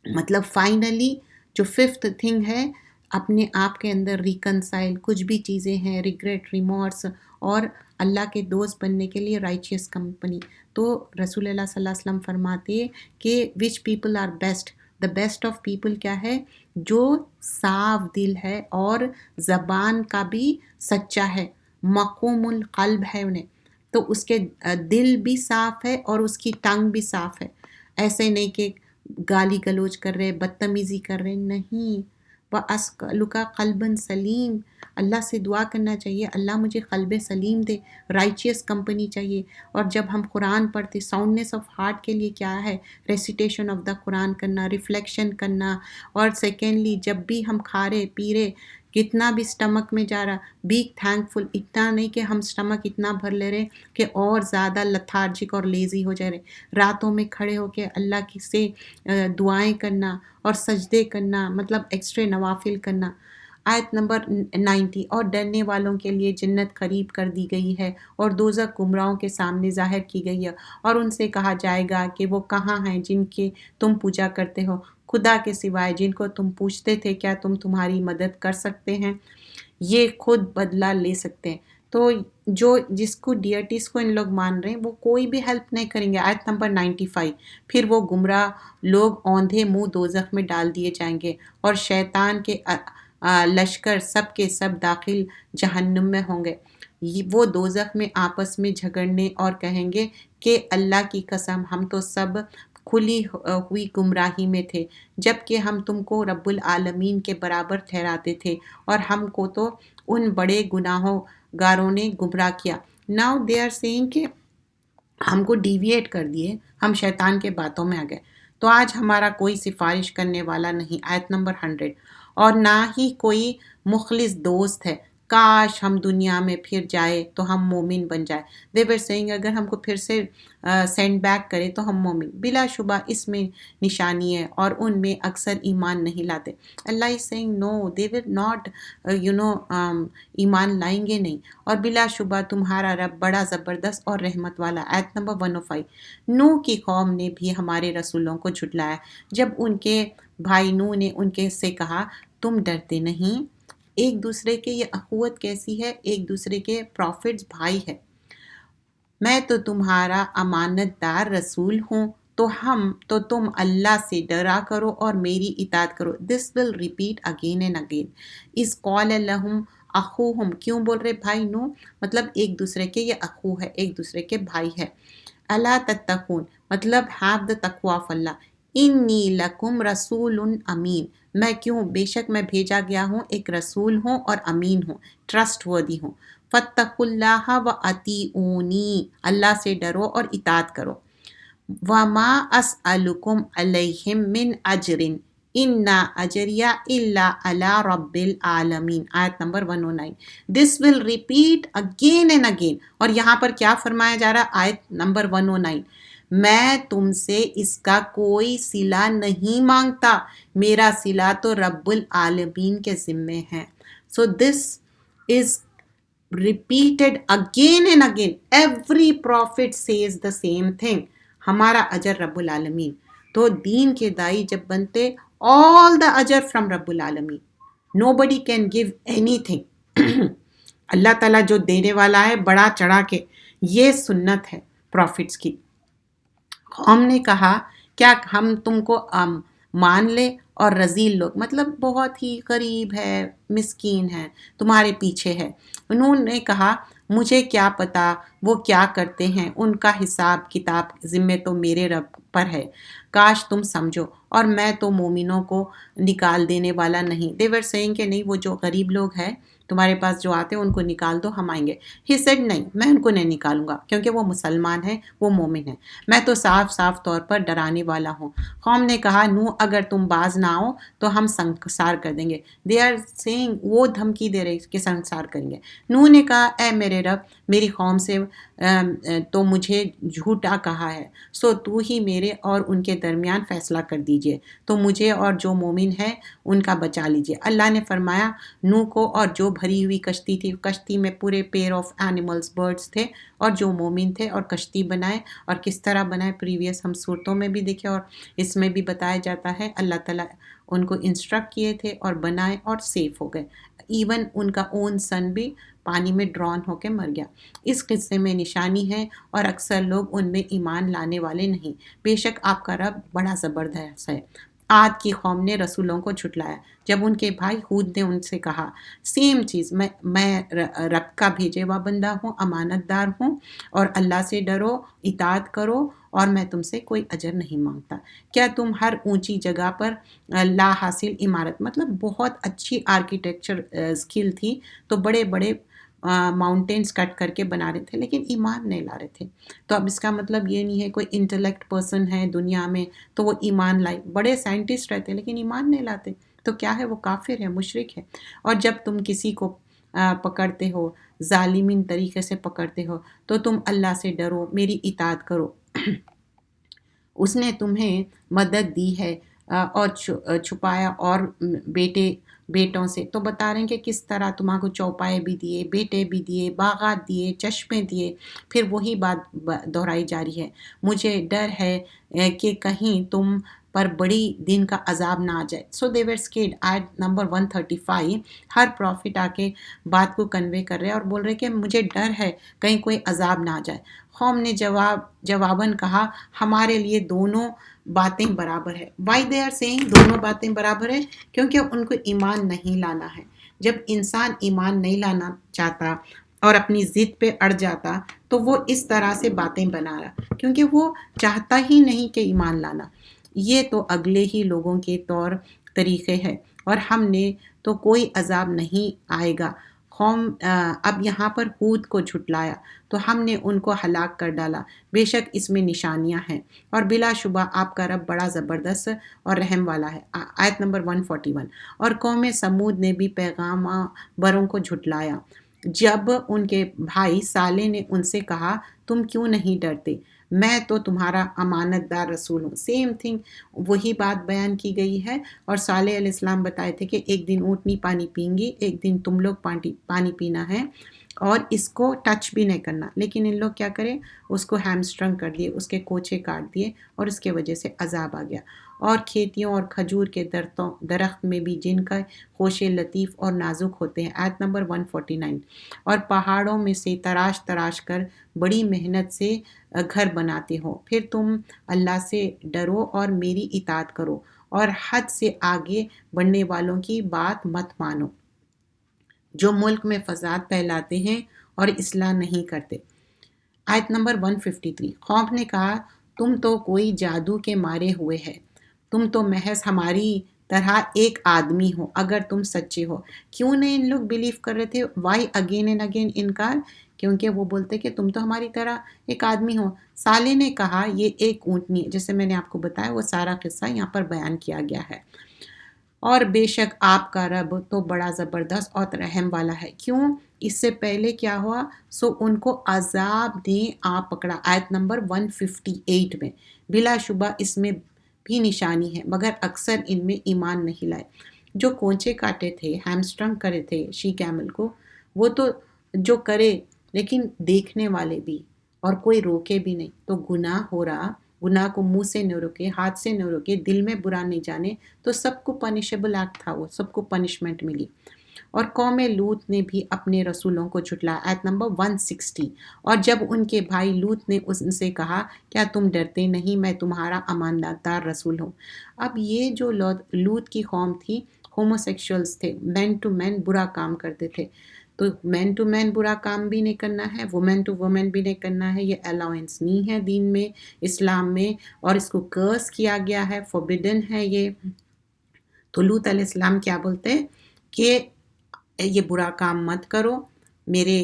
مطلب فائنلی جو ففتھ تھنگ ہے، اپنے آپ کے اندر ریکنسائل، کچھ بھی چیزیں ہیں ریگریٹ، ریمورس، اور اللہ کے دوست بننے کے لیے رائچیس کمپنی۔ تو رسول اللہ صلی اللہ علیہ وسلم فرماتے کہ which people are best, the best of people کیا ہے، جو صاف دل ہے اور زبان کا بھی سچا ہے، مقوم القلب ہے انہیں، تو اس کے دل بھی صاف ہے اور اس کی ٹنگ بھی صاف ہے۔ ایسے نہیں کہ گالی گلوچ کر رہے، بدتمیزی کر رہے، نہیں۔ وَأَسْأَلُكَ قَلْبًا سلیم، اللہ سے دعا کرنا چاہیے، اللہ مجھے قلب سلیم دے، رائچیس کمپنی چاہیے۔ اور جب ہم قرآن پڑھتے، ساؤنڈنیس آف ہارٹ کے لیے کیا ہے، ریسیٹیشن آف دا قرآن کرنا، ریفلیکشن کرنا۔ اور سیکنڈلی جب بھی ہم کھا رہے پی رہے، کتنا بھی سٹمک میں جا رہا، بی تھینکفل، اتنا نہیں کہ ہم سٹمک اتنا بھر لے رہے کہ اور زیادہ لتھارجک اور لیزی ہو جا رہے۔ راتوں میں کھڑے ہو کے اللہ کی سے دعائیں کرنا اور سجدے کرنا، مطلب ایکسٹرے نوافل کرنا۔ آیت نمبر 90، اور ڈرنے والوں کے لیے جنت قریب کر دی گئی ہے اور دوزخ گمراہوں کے سامنے ظاہر کی گئی ہے، اور ان سے کہا جائے گا کہ وہ کہاں ہیں جن کے تم پوجا کرتے ہو، خدا کے سوائے جن کو تم پوچھتے تھے، کیا تم تمہاری مدد کر سکتے ہیں، یہ خود بدلہ لے سکتے ہیں۔ تو جس کو ڈیٹیز کو ان لوگ مان رہے ہیں وہ کوئی بھی ہیلپ نہیں کریں گے۔ آیت نمبر 95، پھر وہ گمراہ لوگ اوندھے منہ دوزخ میں ڈال دیے جائیں گے، اور شیطان کے لشکر سب کے سب داخل جہنم میں ہوں گے۔ وہ دوزخ میں آپس میں جھگڑنے اور کہیں گے کہ اللہ کی قسم ہم تو سب کھلی ہوئی گمراہی میں تھے، جبکہ ہم تم کو رب العالمین کے برابر ٹھہراتے تھے، اور ہم کو تو ان بڑے گناہوں گاروں نے گمراہ کیا۔ ناؤ دے آر سیئنگ کہ ہم کو ڈیویٹ کر دیے، ہم شیطان کے باتوں میں آ گئے، تو آج ہمارا کوئی سفارش کرنے والا نہیں۔ آیت نمبر 100، اور نہ ہی کوئی مخلص دوست ہے، کاش ہم دنیا میں پھر جائے تو ہم مومن بن جائے۔ دے ور سیئنگ اگر ہم کو پھر سے سینڈ بیک کرے تو ہم مومن، بلا شبہ اس میں نشانی ہے، اور ان میں اکثر ایمان نہیں لاتے۔ اللہ is seeing know, they were not ایمان لائیں گے نہیں، اور بلا شبہ تمہارا رب بڑا زبردست اور رحمت والا۔ آیت نمبر 105، نوح کی قوم نے بھی ہمارے رسولوں کو جھٹلایا، جب ان کے بھائی نوح نے ان کے سے کہا تم ڈرتے نہیں۔ ایک دوسرے کے یہ اخوت کیسی ہے، ایک دوسرے کے پروفٹس بھائی ہے۔ میں تو تمہارا امانت دار رسول ہوں، تو تم اللہ سے ڈرا کرو اور میری اطاعت کرو۔ This will repeat again and again. اس قول لہم اخوہم، کیوں بول رہے بھائی نو، مطلب ایک دوسرے کے یہ اخو ہے، ایک دوسرے کے بھائی ہے۔ اللہ تتقون مطلب ہیو دا تقوی آف اللہ، انی لکم رسول امین، میں کیوں، بے شک میں بھیجا گیا ہوں، ایک رسول ہوں اور امین ہوں، ٹرسٹ وردی ہوں۔ فاتقوا اللہ و اطیعونی، اللہ سے ڈرو اور اطاعت کرو۔ وما اسألکم علیہ من اجر ان اجریہ الا علی رب العالمین، آیت number 109۔ This will repeat again and again, اور یہاں پر کیا فرمایا جا رہا، آیت نمبر 109، میں تم سے اس کا کوئی صلہ نہیں مانگتا، میرا صلہ تو رب العالمین کے ذمے ہے۔ So this is repeated again and again. Every prophet says the same thing. ہمارا اجر رب العالمین۔ تو دین کے دائی جب بنتے، all the اجر from رب العالمین، nobody can give anything۔ اللہ تعالیٰ جو دینے والا ہے بڑا چڑھا کے، یہ سنت ہے پروفٹس کی۔ قوم نے کہا کیا ہم تم کو مان لے، اور رذیل لوگ مطلب بہت ہی غریب ہے، مسکین ہے، تمہارے پیچھے ہے۔ انہوں نے کہا مجھے کیا پتا وہ کیا کرتے ہیں، ان کا حساب کتاب ذمے تو میرے رب پر ہے، کاش تم سمجھو، اور میں تو مومنوں کو نکال دینے والا نہیں۔ they were saying کہ نہیں، وہ جو غریب لوگ ہیں تمہارے پاس جو آتے ہیں ان کو نکال دو، ہم آئیں گے۔ ہی سیڈ نہیں، میں ان کو نہیں نکالوں گا، کیونکہ وہ مسلمان ہیں، وہ مومن ہیں، میں تو صاف صاف طور پر ڈرانے والا ہوں۔ قوم نے کہا نو اگر تم باز نہ آؤ تو ہم سنسار کر دیں گے۔ دے آر سینگ، وہ دھمکی دے رہے کہ سنسار کریں گے۔ نو نے کہا اے میرے رب، میری قوم سے تو مجھے جھوٹا کہا ہے، سو تو ہی میرے اور ان کے درمیان فیصلہ کر دیجئے، تو مجھے اور جو مومن ہے ان کا بچا لیجئے۔ اللہ نے فرمایا نو کو، اور جو بھری ہوئی کشتی تھی، کشتی میں پورے پیر آف اینیملز، برڈز تھے، اور جو مومن تھے، اور کشتی بنائے، اور کس طرح بنائے پریویس ہم صورتوں میں بھی دیکھے، اور اس میں بھی بتایا جاتا ہے اللہ تعالیٰ ان کو انسٹرکٹ کیے تھے اور بنائے اور سیف ہو گئے۔ ایون ان کا اون سن بھی پانی میں ڈرون ہو کے مر گیا۔ اس قصے میں نشانی ہے، اور اکثر لوگ ان میں ایمان لانے والے نہیں۔ بے شک آپ کا رب بڑا زبردست ہے۔ عاد کی قوم نے رسولوں کو جھٹلایا جب ان کے بھائی ہود نے ان سے کہا سیم چیز، میں رب کا بھیجے ہوا بندہ ہوں، امانت دار ہوں، اور اللہ سے ڈرو، اطاعت کرو، اور میں تم سے کوئی اجر نہیں مانگتا۔ کیا تم ہر اونچی جگہ پر لا حاصل عمارت، مطلب بہت اچھی آرکیٹیکچر اسکل تھی، تو بڑے بڑے ماؤنٹینز کٹ کر کے بنا رہے تھے، لیکن ایمان نہیں لا رہے تھے۔ تو اب اس کا مطلب یہ نہیں ہے کوئی انٹلیکٹ پرسن ہے دنیا میں تو وہ ایمان لائے، بڑے سائنٹسٹ رہتے لیکن ایمان نہیں لاتے، تو کیا ہے، وہ کافر ہے، مشرک ہے۔ اور جب تم کسی کو پکڑتے ہو، ظالمین طریقے سے پکڑتے ہو، تو تم اللہ سے ڈرو، میری اطاعت کرو۔ اس نے تمہیں مدد دی ہے اور چھپایا اور بیٹوں سے، تو بتا رہے ہیں کہ کس طرح تمہارے کو چوپائے بھی دیے، بیٹے بھی دیے، باغات دیے، چشمے دیے۔ پھر وہی بات دہرائی جا رہی ہے، مجھے ڈر ہے کہ کہیں تم پر بڑی دن کا عذاب نہ آ جائے۔ سو دے ور اسکیڈ، آیت نمبر 135۔ ہر پروفٹ آ کے بات کو کنوے کر رہے اور بول رہے کہ مجھے ڈر ہے کہیں کوئی عذاب نہ آ جائے۔ قوم نے جواباً کہا ہمارے لیے دونوں باتیں برابر ہے۔ وائی دے آر سیئنگ دونوں باتیں برابر ہے؟ کیونکہ ان کو ایمان نہیں لانا ہے۔ جب انسان ایمان نہیں لانا چاہتا اور اپنی ضد پہ اڑ جاتا تو وہ اس طرح سے باتیں بنا رہا، کیونکہ وہ چاہتا ہی نہیں کہ ایمان لانا۔ یہ تو اگلے ہی لوگوں کے طور طریقے ہے، اور ہم نے تو کوئی عذاب نہیں آئے گا۔ قوم اب یہاں پر ہود کو جھٹلایا تو ہم نے ان کو ہلاک کر ڈالا، بے شک اس میں نشانیاں ہیں، اور بلا شبہ آپ کا رب بڑا زبردست اور رحم والا ہے۔ آیت نمبر 141۔ اور قوم سمود نے بھی پیغام بروں کو جھٹلایا جب ان کے بھائی صالح نے ان سے کہا تم کیوں نہیں ڈرتے، میں تو تمہارا امانت دار رسول ہوں۔ سیم تھنگ، وہی بات بیان کی گئی ہے، اور صالح علیہ السلام بتائے تھے کہ ایک دن اونٹنی پانی پئیں گی، ایک دن تم لوگ پانی پینا ہے، اور اس کو ٹچ بھی نہیں کرنا، لیکن ان لوگ کیا کریں، اس کو ہیمسٹرنگ کر دیے، اس کے کوچے کاٹ دیے، اور اس کے وجہ سے عذاب آ گیا۔ اور کھیتیوں اور کھجور کے درخت میں بھی جن کا خوشے لطیف اور نازک ہوتے ہیں، آیت نمبر 149۔ اور پہاڑوں میں سے تراش تراش کر بڑی محنت سے گھر بناتے ہو، پھر تم اللہ سے ڈرو اور میری اطاعت کرو، اور حد سے آگے بڑھنے والوں کی بات مت مانو جو ملک میں فساد پھیلاتے ہیں اور اصلاح نہیں کرتے۔ آیت نمبر 153۔ قوم نے کہا تم تو کوئی جادو کے مارے ہوئے ہے، تم تو محض ہماری طرح ایک آدمی ہو اگر تم سچے ہو۔ کیوں نہیں ان لوگ بلیو کر رہے تھے؟ وائی اگین اینڈ اگین انکار؟ کیونکہ وہ بولتے کہ تم تو ہماری طرح ایک آدمی ہو۔ صالح نے کہا یہ ایک اونٹنی ہے، جیسے میں نے آپ کو بتایا وہ سارا قصہ یہاں پر بیان کیا گیا ہے۔ اور بے شک آپ کا رب تو بڑا زبردست اور رحم والا ہے۔ کیوں؟ اس سے پہلے کیا ہوا؟ سو ان کو عذاب نے آ پکڑا، آیت نمبر 158 میں۔ بلا شبہ اس میں بھی نشانی ہے، مگر اکثر ان میں ایمان نہیں لائے۔ جو کونچے کاٹے تھے، ہیمسٹرنگ کرے تھے شی کیمل کو، وہ تو جو کرے، لیکن دیکھنے والے بھی اور کوئی روکے بھی نہیں، تو گناہ ہو رہا، گناہ کو منہ سے نہ روکے، ہاتھ سے نہ روکے، دل میں برا نہیں جانے، تو سب کو پنشیبل ایکٹ تھا، وہ سب کو پنشمنٹ ملی۔ اور قوم لوط نے بھی اپنے رسولوں کو جھٹلایا، آیت نمبر 160۔ اور جب ان کے بھائی لوط نے ان سے کہا کیا تم ڈرتے نہیں، میں تمہارا امانت دار رسول ہوں۔ اب یہ جو لوط کی قوم تھی، ہومو سیکشولز تھے، مین ٹو مین برا کام کرتے تھے، تو مین ٹو مین برا کام بھی نہیں کرنا ہے، وومین ٹو وومین بھی نہیں کرنا ہے، یہ الاؤنس نہیں ہے دین میں، اسلام میں، اور اس کو کرس کیا گیا ہے، فوربیڈن ہے یہ۔ تو لوط علیہ السلام کیا بولتے ہیں کہ یہ برا کام مت کرو، میرے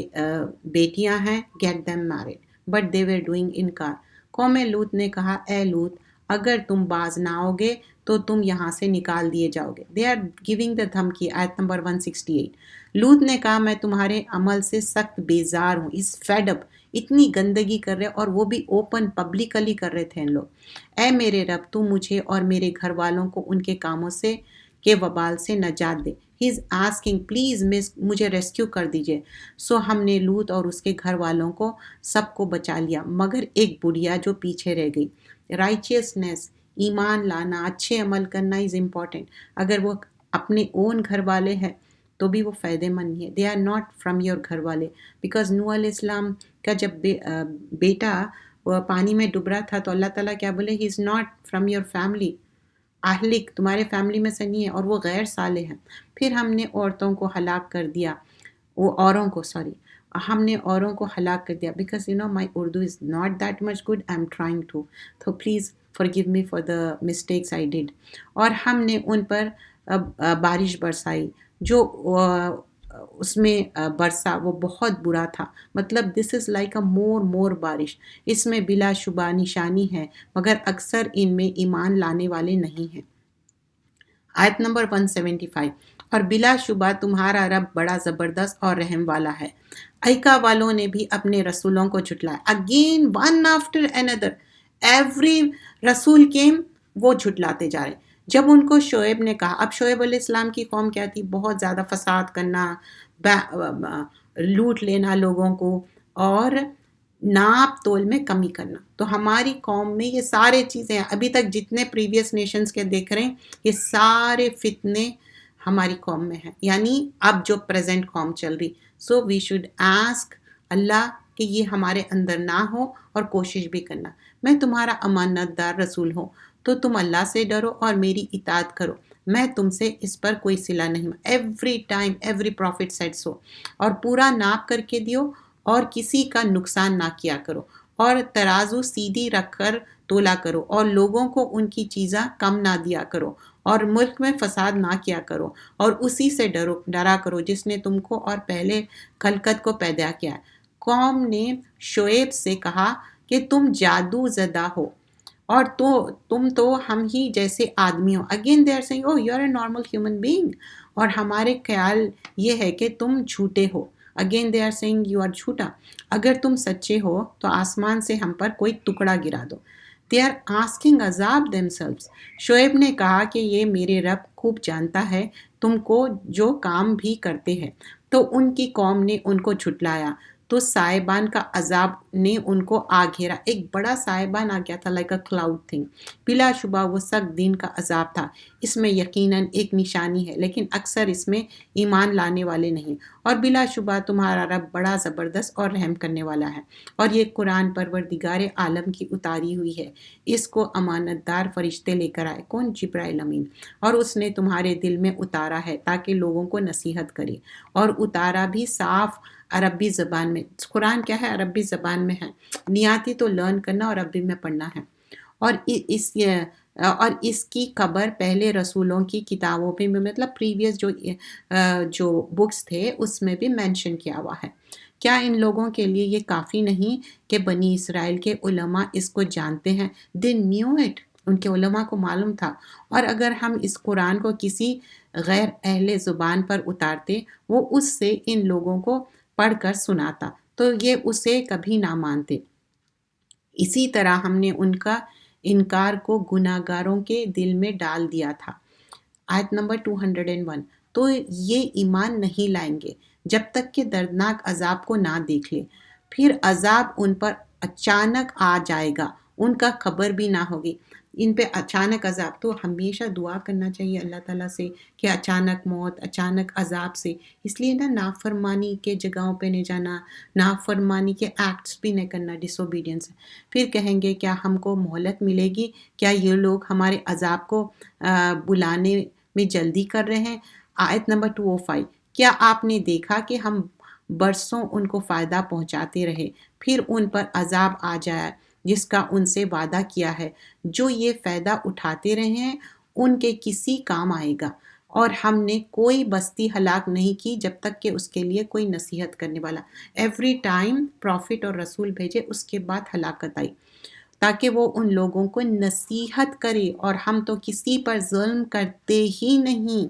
بیٹیاں ہیں، get them married, but they were doing انکار۔ قوم لوط نے کہا اے لوط اگر تم باز نہ آؤگے تو تم یہاں سے نکال دیے جاؤ گے۔ دے آر گیونگ دا دھمکی، آیت نمبر 168۔ لوط نے کہا میں تمہارے عمل سے سخت بیزار ہوں، اس فیڈ اپ، اتنی گندگی کر رہے، اور وہ بھی اوپن پبلکلی کر رہے تھے ان لوگ۔ اے میرے رب تو مجھے اور میرے گھر والوں کو ان کے کاموں سے کے وبال سے نجات دے۔ ہی از آسکنگ پلیز مجھے ریسکیو کر دیجئے۔ سو ہم نے لوط اور اس کے گھر والوں کو سب کو بچا لیا، مگر ایک بڑھیا جو پیچھے رہ گئی۔ رائچیسنس، ایمان لانا، اچھے عمل کرنا از امپورٹنٹ۔ اگر وہ اپنے اون گھر والے ہیں تو بھی وہ فائدے مند نہیں ہے۔ They are not from your گھر والے، بیکاز نوح علیہ السلام کا جب بیٹا پانی میں ڈوب رہا تھا تو اللہ تعالیٰ کیا بولے، he is not from your family, اہلک تمہارے فیملی میں سے نہیں ہے، اور وہ غیر صالح ہیں۔ پھر ہم نے عورتوں کو ہلاک کر دیا، وہ اوروں کو ہم نے اوروں کو ہلاک کر دیا، because my Urdu is not that much good, I am trying to, تو please forgive me for the mistakes I did۔ اور ہم نے ان پر بارش برسائی، جو اس میں برسا وہ بہت برا تھا، مطلب دس از لائک اے مور بارش، اس میں بلا شبہ نشانی ہے، مگر اکثر ان میں ایمان لانے والے نہیں ہیں۔ آیت نمبر 175۔ اور بلا شبہ تمہارا رب بڑا زبردست اور رحم والا ہے۔ ایکا والوں نے بھی اپنے رسولوں کو جھٹلایا، again one after another، every رسول کیم، وہ جھٹلاتے جا رہے۔ جب ان کو شعیب نے کہا، اب شعیب علیہ السلام کی قوم کیا تھی؟ بہت زیادہ فساد کرنا، لوٹ لینا لوگوں کو، اور ناپ تول میں کمی کرنا۔ تو ہماری قوم میں یہ سارے چیزیں ابھی تک جتنے پریویس نیشنز کے دیکھ رہے ہیں، یہ سارے فتنے ہماری قوم میں ہیں، یعنی اب جو پریزنٹ قوم چل رہی۔ سو وی شوڈ آسک اللہ کہ یہ ہمارے اندر نہ ہو، اور کوشش بھی کرنا۔ میں تمہارا امانت دار رسول ہوں، تو تم اللہ سے ڈرو اور میری اطاعت کرو، میں تم سے اس پر کوئی صلہ نہیں۔ Every time every prophet said so, اور پورا ناپ کر کے دیو، اور کسی کا نقصان نہ کیا کرو، اور ترازو سیدھی رکھ کر تولا کرو، اور لوگوں کو ان کی چیزاں کم نہ دیا کرو، اور ملک میں فساد نہ کیا کرو، اور اسی سے ڈرا کرو جس نے تم کو اور پہلے خلقت کو پیدا کیا ہے۔ قوم نے شعیب سے کہا کہ تم جادو زدہ ہو، اور تم تو ہم ہی جیسے آدمی ہو۔ Again they are saying oh you are a normal human being, اور ہمارے خیال یہ ہے کہ تم جھوٹے ہو۔ Again they are saying you are جھوٹا، اگر تم سچے ہو تو آسمان سے ہم پر کوئی ٹکڑا گرا دو۔ دے آر آسکنگ عذاب themselves۔ شعیب نے کہا کہ یہ میرے رب خوب جانتا ہے تم کو جو کام بھی کرتے ہیں۔ تو ان کی قوم نے ان کو جھٹلایا، تو سائبان کا عذاب نے ان کو آ گھیرا، ایک بڑا سائبان آ گیا تھا، لائک اے کلاؤڈ تھنگ۔ بلا شبہ وہ سخت دن کا عذاب تھا، اس میں یقیناً ایک نشانی ہے، لیکن اکثر اس میں ایمان لانے والے نہیں۔ اور بلا شبہ تمہارا رب بڑا زبردست اور رحم کرنے والا ہے۔ اور یہ قرآن پروردگار عالم کی اتاری ہوئی ہے، اس کو امانت دار فرشتے لے کر آئے، کون؟ جبرائیل امین، اور اس نے تمہارے دل میں اتارا ہے تاکہ لوگوں کو نصیحت کرے، اور اتارا بھی صاف عربی زبان میں۔ قرآن کیا ہے؟ عربی زبان میں ہے، نیاتی تو لرن کرنا اور عربی میں پڑھنا ہے۔ اور اس کی خبر پہلے رسولوں کی کتابوں پہ بھی، مطلب پریویس جو بکس تھے اس میں بھی مینشن کیا ہوا ہے۔ کیا ان لوگوں کے لیے یہ کافی نہیں کہ بنی اسرائیل کے علماء اس کو جانتے ہیں؟ they knew it، ان کے علماء کو معلوم تھا۔ اور اگر ہم اس قرآن کو کسی غیر اہل زبان پر اتارتے، وہ اس سے ان لوگوں کو پڑھ کر سناتا تو یہ اسے کبھی نہ مانتے۔ اسی طرح ہم نے ان کا انکار کو گناہ گاروں کے دل میں ڈال دیا تھا۔ آیت نمبر 201، تو یہ ایمان نہیں لائیں گے جب تک کہ دردناک عذاب کو نہ دیکھ لے، پھر عذاب ان پر اچانک آ جائے گا، ان کا خبر بھی نہ ہوگی۔ ان پہ اچانک عذاب، تو ہمیشہ دعا کرنا چاہیے اللہ تعالیٰ سے کہ اچانک موت، اچانک عذاب سے، اس لیے نافرمانی کے جگہوں پہ نہیں جانا، نافرمانی کے ایکٹس بھی نہیں کرنا، ڈس اوبیڈینس۔ پھر کہیں گے کیا ہم کو مہلت ملے گی؟ کیا یہ لوگ ہمارے عذاب کو بلانے میں جلدی کر رہے ہیں؟ آیت نمبر 205، کیا آپ نے دیکھا کہ ہم برسوں ان کو فائدہ پہنچاتے رہے، پھر ان پر عذاب آ جایا جس کا ان سے وعدہ کیا ہے، جو یہ فائدہ اٹھاتے رہے ہیں ان کے کسی کام آئے گا، اور ہم نے کوئی بستی ہلاک نہیں کی جب تک کہ اس کے لیے کوئی نصیحت کرنے والا۔ ایوری ٹائم پروفٹ اور رسول بھیجے، اس کے بعد ہلاکت آئی تاکہ وہ ان لوگوں کو نصیحت کرے، اور ہم تو کسی پر ظلم کرتے ہی نہیں،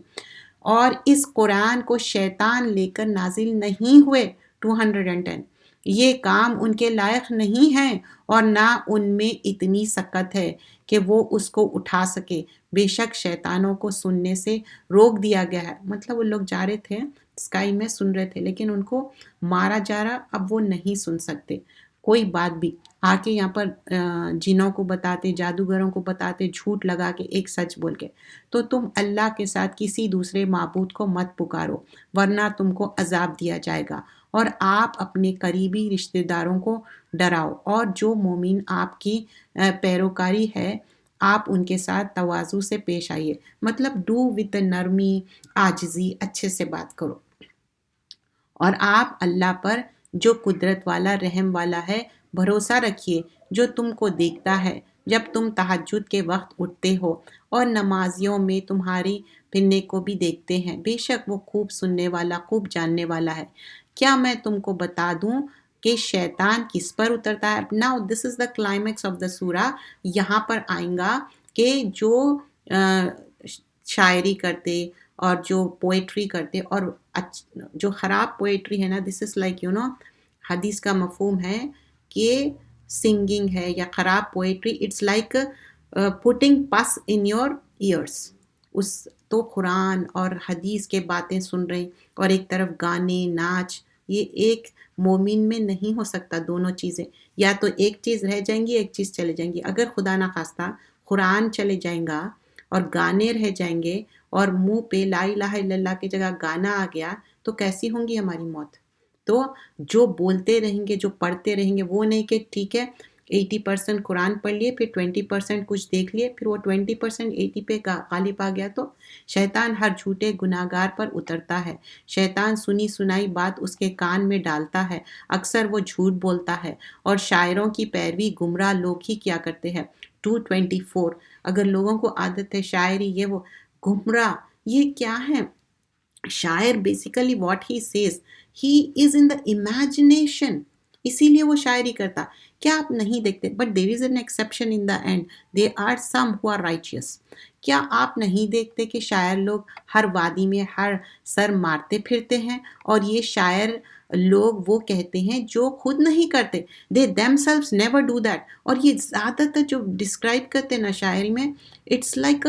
اور اس قرآن کو شیطان لے کر نازل نہیں ہوئے۔ 210، یہ کام ان کے لائق نہیں ہے اور نہ ان میں اتنی سکت ہے کہ وہ اس کو اٹھا سکے، بے شک شیطانوں کو سننے سے روک دیا گیا ہے۔ مطلب وہ لوگ جا رہے تھے اسکائی میں، سن رہے تھے، لیکن ان کو مارا جا رہا، اب وہ نہیں سن سکتے کوئی بات بھی۔ آ کے یہاں پر جنوں کو بتاتے، جادوگروں کو بتاتے، جھوٹ لگا کے ایک سچ بول کے، تو تم اللہ کے ساتھ کسی دوسرے معبود کو مت پکارو ورنہ تم کو عذاب دیا جائے گا، اور آپ اپنے قریبی رشتہ داروں کو ڈراؤ، اور جو مومن آپ کی پیروکاری ہے آپ ان کے ساتھ تواضع سے پیش آئیے، مطلب ڈو وتھ نرمی، عاجزی، اچھے سے بات کرو، اور آپ اللہ پر جو قدرت والا رحم والا ہے بھروسہ رکھیے، جو تم کو دیکھتا ہے جب تم تہجد کے وقت اٹھتے ہو، اور نمازیوں میں تمہاری پھرنے کو بھی دیکھتے ہیں، بے شک وہ خوب سننے والا، خوب جاننے والا ہے۔ کیا میں تم کو بتا دوں کہ شیطان کس پر اترتا ہے؟ Now this is the climax of the surah۔ یہاں پر آئیں گا کہ جو شاعری کرتے اور جو پوئٹری کرتے، اور جو خراب پوئٹری ہے نا، دس از لائک حدیث کا مفہوم ہے کہ سنگنگ ہے یا خراب پوئٹری، اٹس لائک پٹنگ پس ان یور ایئرس۔ اس تو قرآن اور حدیث کے باتیں سن رہے ہیں اور ایک طرف گانے، ناچ، یہ ایک مومن میں نہیں ہو سکتا دونوں چیزیں، یا تو ایک چیز رہ جائیں گی، ایک چیز چلے جائیں گی۔ اگر خدا نخواستہ قرآن چلے جائیں گا اور گانے رہ جائیں گے اور منہ پہ لا الہ الا اللہ کی جگہ گانا آ گیا تو کیسی ہوں گی ہماری موت؟ تو جو بولتے رہیں گے، جو پڑھتے رہیں گے، وہ نہیں کہ ٹھیک ہے 80% قرآن پڑھ لیے، پھر 20% کچھ دیکھ لیے، پھر وہ 20% 80 پہ غالب آ گیا، تو شیطان ہر جھوٹے گناہ گار پر اترتا ہے۔ شیطان سنی سنائی بات اس کے کان میں ڈالتا ہے، اکثر وہ جھوٹ بولتا ہے، اور شاعروں کی پیروی گمراہ لوگ ہی کیا کرتے ہیں۔ 224، اگر لوگوں کو عادت ہے شاعری، یہ وہ گمراہ، یہ کیا ہے؟ شاعر basically what he says, he is in the imagination, اسی لیے وہ شاعری کرتا۔ کیا آپ نہیں دیکھتے؟ But there is an exception in the end, they are some who are righteous. کیا آپ نہیں دیکھتے کہ شاعر لوگ ہر وادی میں ہر سر مارتے پھرتے ہیں، اور یہ شاعر لوگ وہ کہتے ہیں جو خود نہیں کرتے، they themselves never do that. اور یہ زیادہ تر جو ڈسکرائب کرتے ہیں نا شاعری میں، اٹس لائک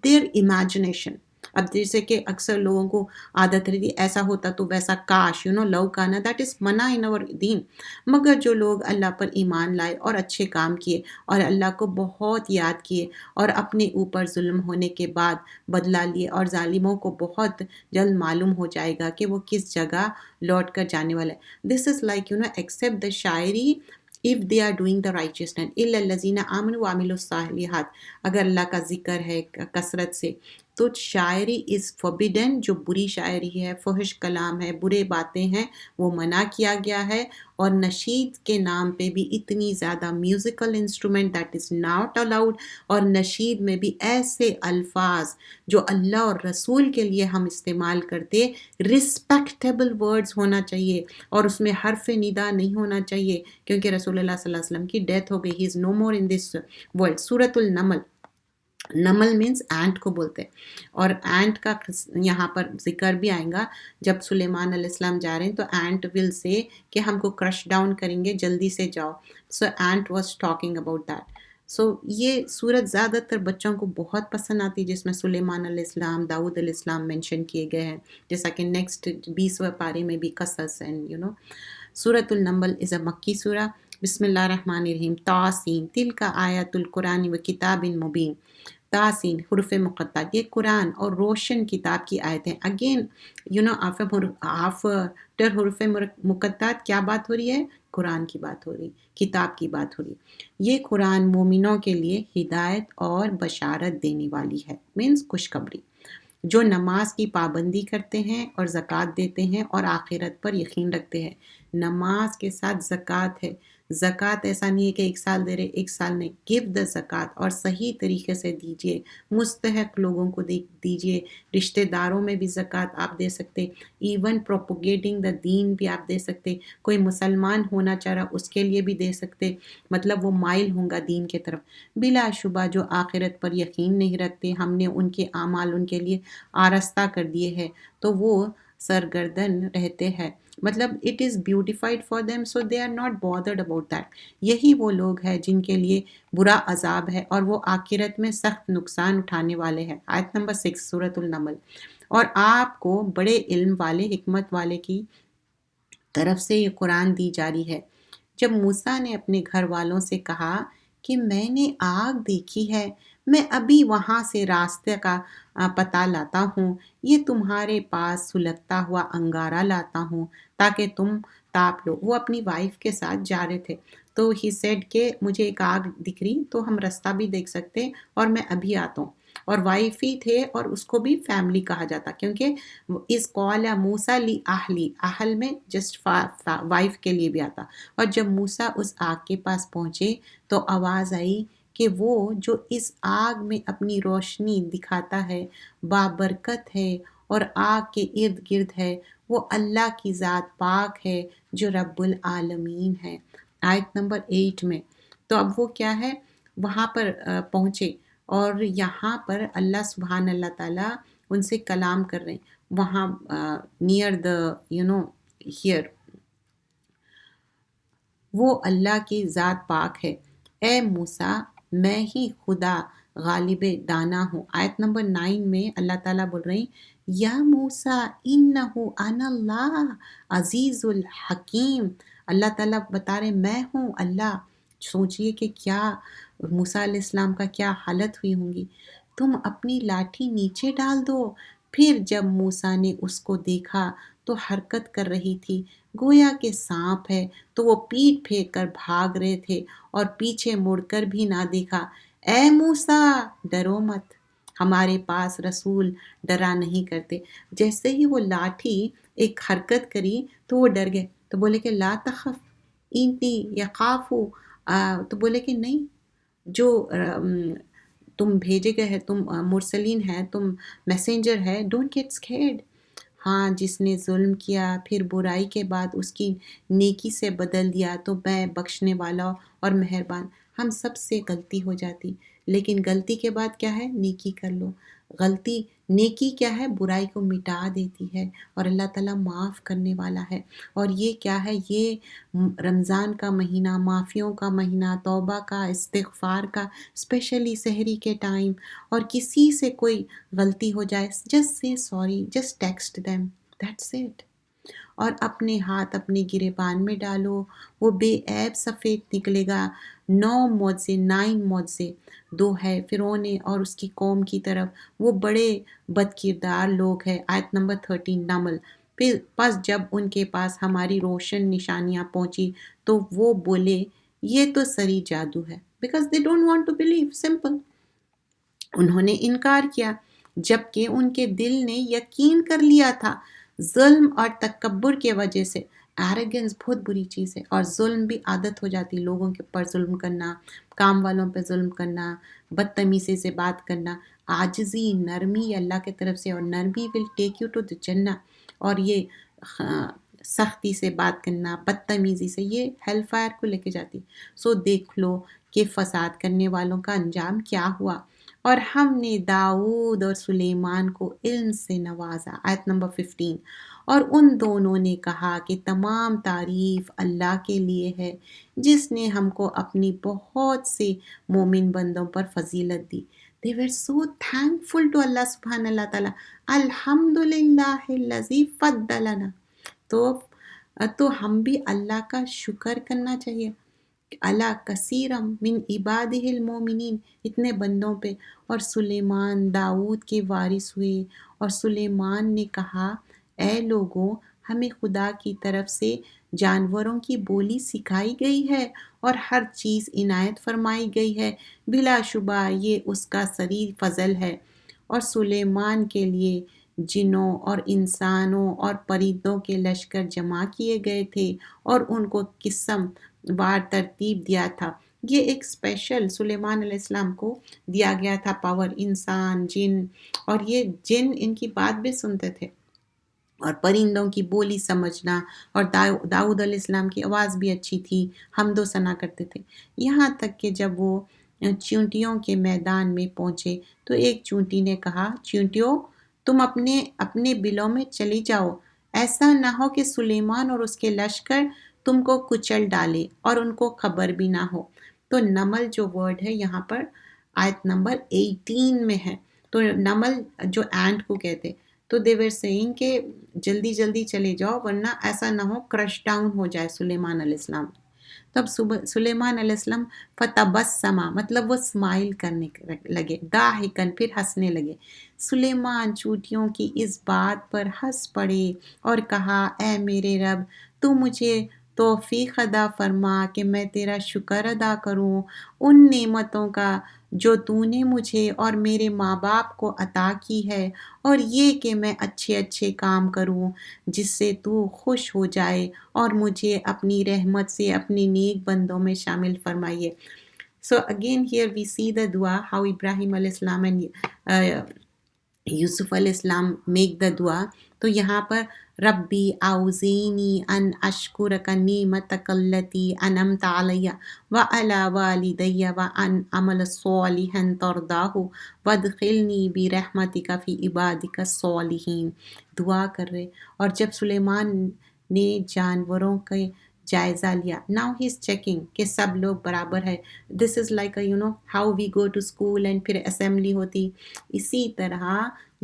دیئر امیجنیشن۔ اب جیسے کہ اکثر لوگوں کو عادت رہتی ایسا ہوتا تو ویسا، کاش لو کانا، دیٹ از منع ان اور دین۔ مگر جو لوگ اللہ پر ایمان لائے اور اچھے کام کیے اور اللہ کو بہت یاد کیے اور اپنے اوپر ظلم ہونے کے بعد بدلہ لیے، اور ظالموں کو بہت جلد معلوم ہو جائے گا کہ وہ کس جگہ لوٹ کر جانے والا ہے۔ This is like accept the شاعری if they are doing the righteousness الا الذین آمنوا وعملوا الصالحات، اگر اللہ کا ذکر ہے کثرت سے تو شاعری از فوربیڈن، جو بری شاعری ہے، فحش کلام ہے، برے باتیں ہیں، وہ منع کیا گیا ہے. اور نشید کے نام پہ بھی اتنی زیادہ musical instrument that is not allowed, اور نشید میں بھی ایسے الفاظ جو اللہ اور رسول کے لیے ہم استعمال کرتے، رسپیکٹیبل ورڈز ہونا چاہیے، اور اس میں حرف ندا نہیں ہونا چاہیے، کیونکہ رسول اللہ صلی اللہ علیہ وسلم کی ڈیتھ ہو گئی، ہی از نو مور ان دس ورلڈ. سورۃ النمل، نمل مینس اینٹ کو بولتے ہیں، اور اینٹ کا یہاں پر ذکر بھی آئے گا جب سلیمان علیہ السلام جا رہے ہیں تو اینٹ ول سے کہ ہم کو کرش ڈاؤن کریں گے، جلدی سے جاؤ. سو اینٹ واز ٹاکنگ اباؤٹ دیٹ. سو یہ صورت زیادہ تر بچوں کو بہت پسند آتی، جس میں سلیمان علیہ السلام، داؤد علیہ السلام مینشن کیے گئے ہیں، جیسا کہ نیکسٹ 20ویں پارے میں بھی قصص اینڈ سورۃ النمل از اے مکی سورہ. بسم اللہ الرحمن الرحیم. تاسین تلک آیات القرآن و کتاب مبین. تاسین حروف مقطعات، یہ قرآن اور روشن کتاب کی آیتیں. اگین آفٹر حروف مقطعات کیا بات ہو رہی ہے؟ قرآن کی بات ہو رہی، کتاب کی بات ہو رہی. یہ قرآن مومنوں کے لیے ہدایت اور بشارت دینے والی ہے، مینس خوشخبری، جو نماز کی پابندی کرتے ہیں اور زکوٰۃ دیتے ہیں اور آخرت پر یقین رکھتے ہیں. نماز کے ساتھ زکوٰۃ ہے. زکوٰۃ ایسا نہیں ہے کہ ایک سال دے رہے ایک سال نہیں، گیو دا زکوٰۃ، اور صحیح طریقے سے دیجیے، مستحق لوگوں کو دیجیے. رشتہ داروں میں بھی زکوٰۃ آپ دے سکتے، ایون پروپوگیٹنگ دا دین بھی آپ دے سکتے. کوئی مسلمان ہونا چاہ رہا اس کے لیے بھی دے سکتے، مطلب وہ مائل ہوں گا دین کے طرف. بلا شبہ جو آخرت پر یقین نہیں رکھتے، ہم نے ان کے اعمال ان کے لیے آرستہ کر دیے ہیں، تو وہ سرگردن رہتے ہیں، مطلب it is beautified for them so they are not bothered about that. یہی وہ لوگ ہیں جن کے لیے برا عذاب ہے اور وہ آخرت میں سخت نقصان اٹھانے والے ہیں. آیت نمبر 6 سورۃ النمل. اور آپ کو بڑے علم والے، حکمت والے کی طرف سے یہ قرآن دی جاری ہے. جب موسیٰ نے اپنے گھر والوں سے کہا کہ میں نے آگ دیکھی ہے، میں ابھی وہاں سے راستے کا پتہ لاتا ہوں، یہ تمہارے پاس سلگتا ہوا انگارہ لاتا ہوں تاکہ تم تاپ لو. وہ اپنی وائف کے ساتھ جا رہے تھے، تو ہی سیڈ کہ مجھے ایک آگ دکھ رہی تو ہم رستہ بھی دیکھ سکتے اور میں ابھی آتا ہوں. اور وائف ہی تھے، اور اس کو بھی فیملی کہا جاتا، کیونکہ اس قول موسیٰ لی اہلی، اہل میں جسٹ وائف کے لیے بھی آتا. اور جب موسیٰ اس آگ کے پاس پہنچے تو آواز آئی کہ وہ جو اس آگ میں اپنی روشنی دکھاتا ہے، بابرکت ہے اور آگ کے ارد گرد ہے، وہ اللہ کی ذات پاک ہے جو رب العالمین ہے. آیت نمبر 8 میں. تو اب وہ کیا ہے، وہاں پر پہنچے، اور یہاں پر اللہ سبحان اللہ تعالیٰ ان سے کلام کر رہے ہیں وہاں نیئر دا ہیئر. وہ اللہ کی ذات پاک ہے. اے موسیٰ، میں ہی خدا غالب دانا ہوں. آیت نمبر 9 میں اللہ تعالیٰ بول رہے ہیں یا موسیٰ انہو انا اللہ عزیز الحکیم. اللہ تعالیٰ بتا رہے میں ہوں اللہ. سوچئے کہ کیا موسیٰ علیہ السلام کا کیا حالت ہوئی ہوں گی. تم اپنی لاٹھی نیچے ڈال دو. پھر جب موسیٰ نے اس کو دیکھا تو حرکت کر رہی تھی گویا کہ سانپ ہے، تو وہ پیٹ پھینک کر بھاگ رہے تھے اور پیچھے مڑ کر بھی نہ دیکھا. اے موسیٰ ڈرو مت، ہمارے پاس رسول ڈرا نہیں کرتے. جیسے ہی وہ لاٹھی ایک حرکت کری تو وہ ڈر گئے، تو بولے کہ لا تخف انتی یخافو، تو بولے کہ نہیں، جو تم بھیجے گئے ہیں، تم مرسلین ہیں، تم میسنجر ہے، ڈونٹ گیٹ اسکیئرڈ. ہاں، جس نے ظلم کیا پھر برائی کے بعد اس کی نیکی سے بدل دیا تو میں بخشنے والا اور مہربان. ہم سب سے غلطی ہو جاتی، لیکن غلطی کے بعد کیا ہے؟ نیکی کر لو. نیکی کیا ہے؟ برائی کو مٹا دیتی ہے، اور اللہ تعالیٰ معاف کرنے والا ہے. اور یہ کیا ہے؟ یہ رمضان کا مہینہ، معافیوں کا مہینہ، توبہ کا، استغفار کا، اسپیشلی سحری کے ٹائم. اور کسی سے کوئی غلطی ہو جائے، just say sorry, just text them, that's it. اور اپنے ہاتھ اپنے گریبان میں ڈالو، وہ بے عیب سفید نکلے گا. 9 معجزے 2 ہے فرعون اور اس کی قوم کی طرف، وہ بڑے بد کردار لوگ ہیں. آیت نمبر 13 نمل. پس جب ان کے پاس ہماری روشن نشانیاں پہنچی تو وہ بولے یہ تو سری جادو ہے. Because they don't want to believe. Simple. انہوں نے انکار کیا. جبکہ ان کے دل نے یقین کر لیا تھا۔ ظلم اور تکبر کی وجہ سے، ایروگنس بہت بری چیز ہے، اور ظلم بھی عادت ہو جاتی، لوگوں کے اوپر ظلم کرنا، کام والوں پہ ظلم کرنا، بدتمیزی سے بات کرنا۔ عاجزی، نرمی اللہ کی طرف سے، اور نرمی ول ٹیک یو ٹو دی جنہ، اور یہ سختی سے بات کرنا، بدتمیزی سے، یہ ہیل فائر کو لے کے جاتی۔ سو دیکھ لو کہ فساد کرنے والوں کا انجام کیا ہوا۔ اور ہم نے داؤد اور سلیمان کو علم سے نوازا، آیت نمبر 15۔ اور ان دونوں نے کہا کہ تمام تعریف اللہ کے لیے ہے، جس نے ہم کو اپنی بہت سے مومن بندوں پر فضیلت دی۔ They were so thankful to Allah سبحان اللہ تعالیٰ۔ الحمدللہ الذی فضلنا۔ تو ہم بھی اللہ کا شکر کرنا چاہیے، اللہ کثیرم من عبادہ المومنین، اتنے بندوں پہ۔ اور سلیمان داؤد کے وارث ہوئے، اور سلیمان نے کہا اے لوگوں، ہمیں خدا کی طرف سے جانوروں کی بولی سکھائی گئی ہے اور ہر چیز عنایت فرمائی گئی ہے، بلا شبہ یہ اس کا سری فضل ہے۔ اور سلیمان کے لیے جنوں اور انسانوں اور پرندوں کے لشکر جمع کیے گئے تھے، اور ان کو قسم وار ترتیب دیا تھا۔ یہ ایک اسپیشل سلیمان علیہ السلام کو دیا گیا تھا پاور، انسان، جن، اور یہ جن ان کی بات بھی سنتے تھے، اور پرندوں کی بولی سمجھنا، اور داؤد علیہ السلام کی آواز بھی اچھی تھی، حمد و ثنا کرتے تھے۔ یہاں تک کہ جب وہ چیونٹیوں کے میدان میں پہنچے تو ایک چیونٹی نے کہا، چیونٹیوں تم اپنے بلوں میں چلی جاؤ، ایسا نہ ہو کہ سلیمان اور اس کے لشکر تم کو کچل ڈالے اور ان کو خبر بھی نہ ہو۔ تو نمل جو ورڈ ہے یہاں پر آیت نمبر 18 میں ہے۔ تو نمل جو اینٹ کو کہتے، تو they were saying کہ جلدی جلدی چلے جاؤ ورنہ ایسا نہ ہو کرش ڈاؤن ہو جائے سلیمان علیہ السلام۔ تب سلیمان علیہ السلام فتبسما، مطلب وہ اسمائل کرنے لگے، ضاحکن، پھر ہنسنے لگے۔ سلیمان چونٹیوں کی اس بات پر ہنس پڑے اور کہا اے میرے رب، تو مجھے توفیق عطا فرما کہ میں تیرا شکر ادا کروں ان نعمتوں کا جو تو نے مجھے اور میرے ماں باپ کو عطا کی ہے، اور یہ کہ میں اچھے اچھے کام کروں جس سے تو خوش ہو جائے، اور مجھے اپنی رحمت سے اپنے نیک بندوں میں شامل فرمائیے۔ So again here we see the dua how Ibrahim علیہ السلام and یوسف علیہ السلام میک دا دعا۔ تو یہاں پر ربی اوزینی ان اشکرک نعمتک التی انعمت علی وعلی والدی وان اعمل صالحا ترضاہ وادخلنی برحمتک فی عبادک الصالحین۔ دعا کر رہے، اور جب سلیمان نے جانوروں کے جائزہ لیا، ناؤ ہی از چیکنگ کہ سب لوگ برابر ہے۔ This is like how we go to school and پھر اسمبلی ہوتی، اسی طرح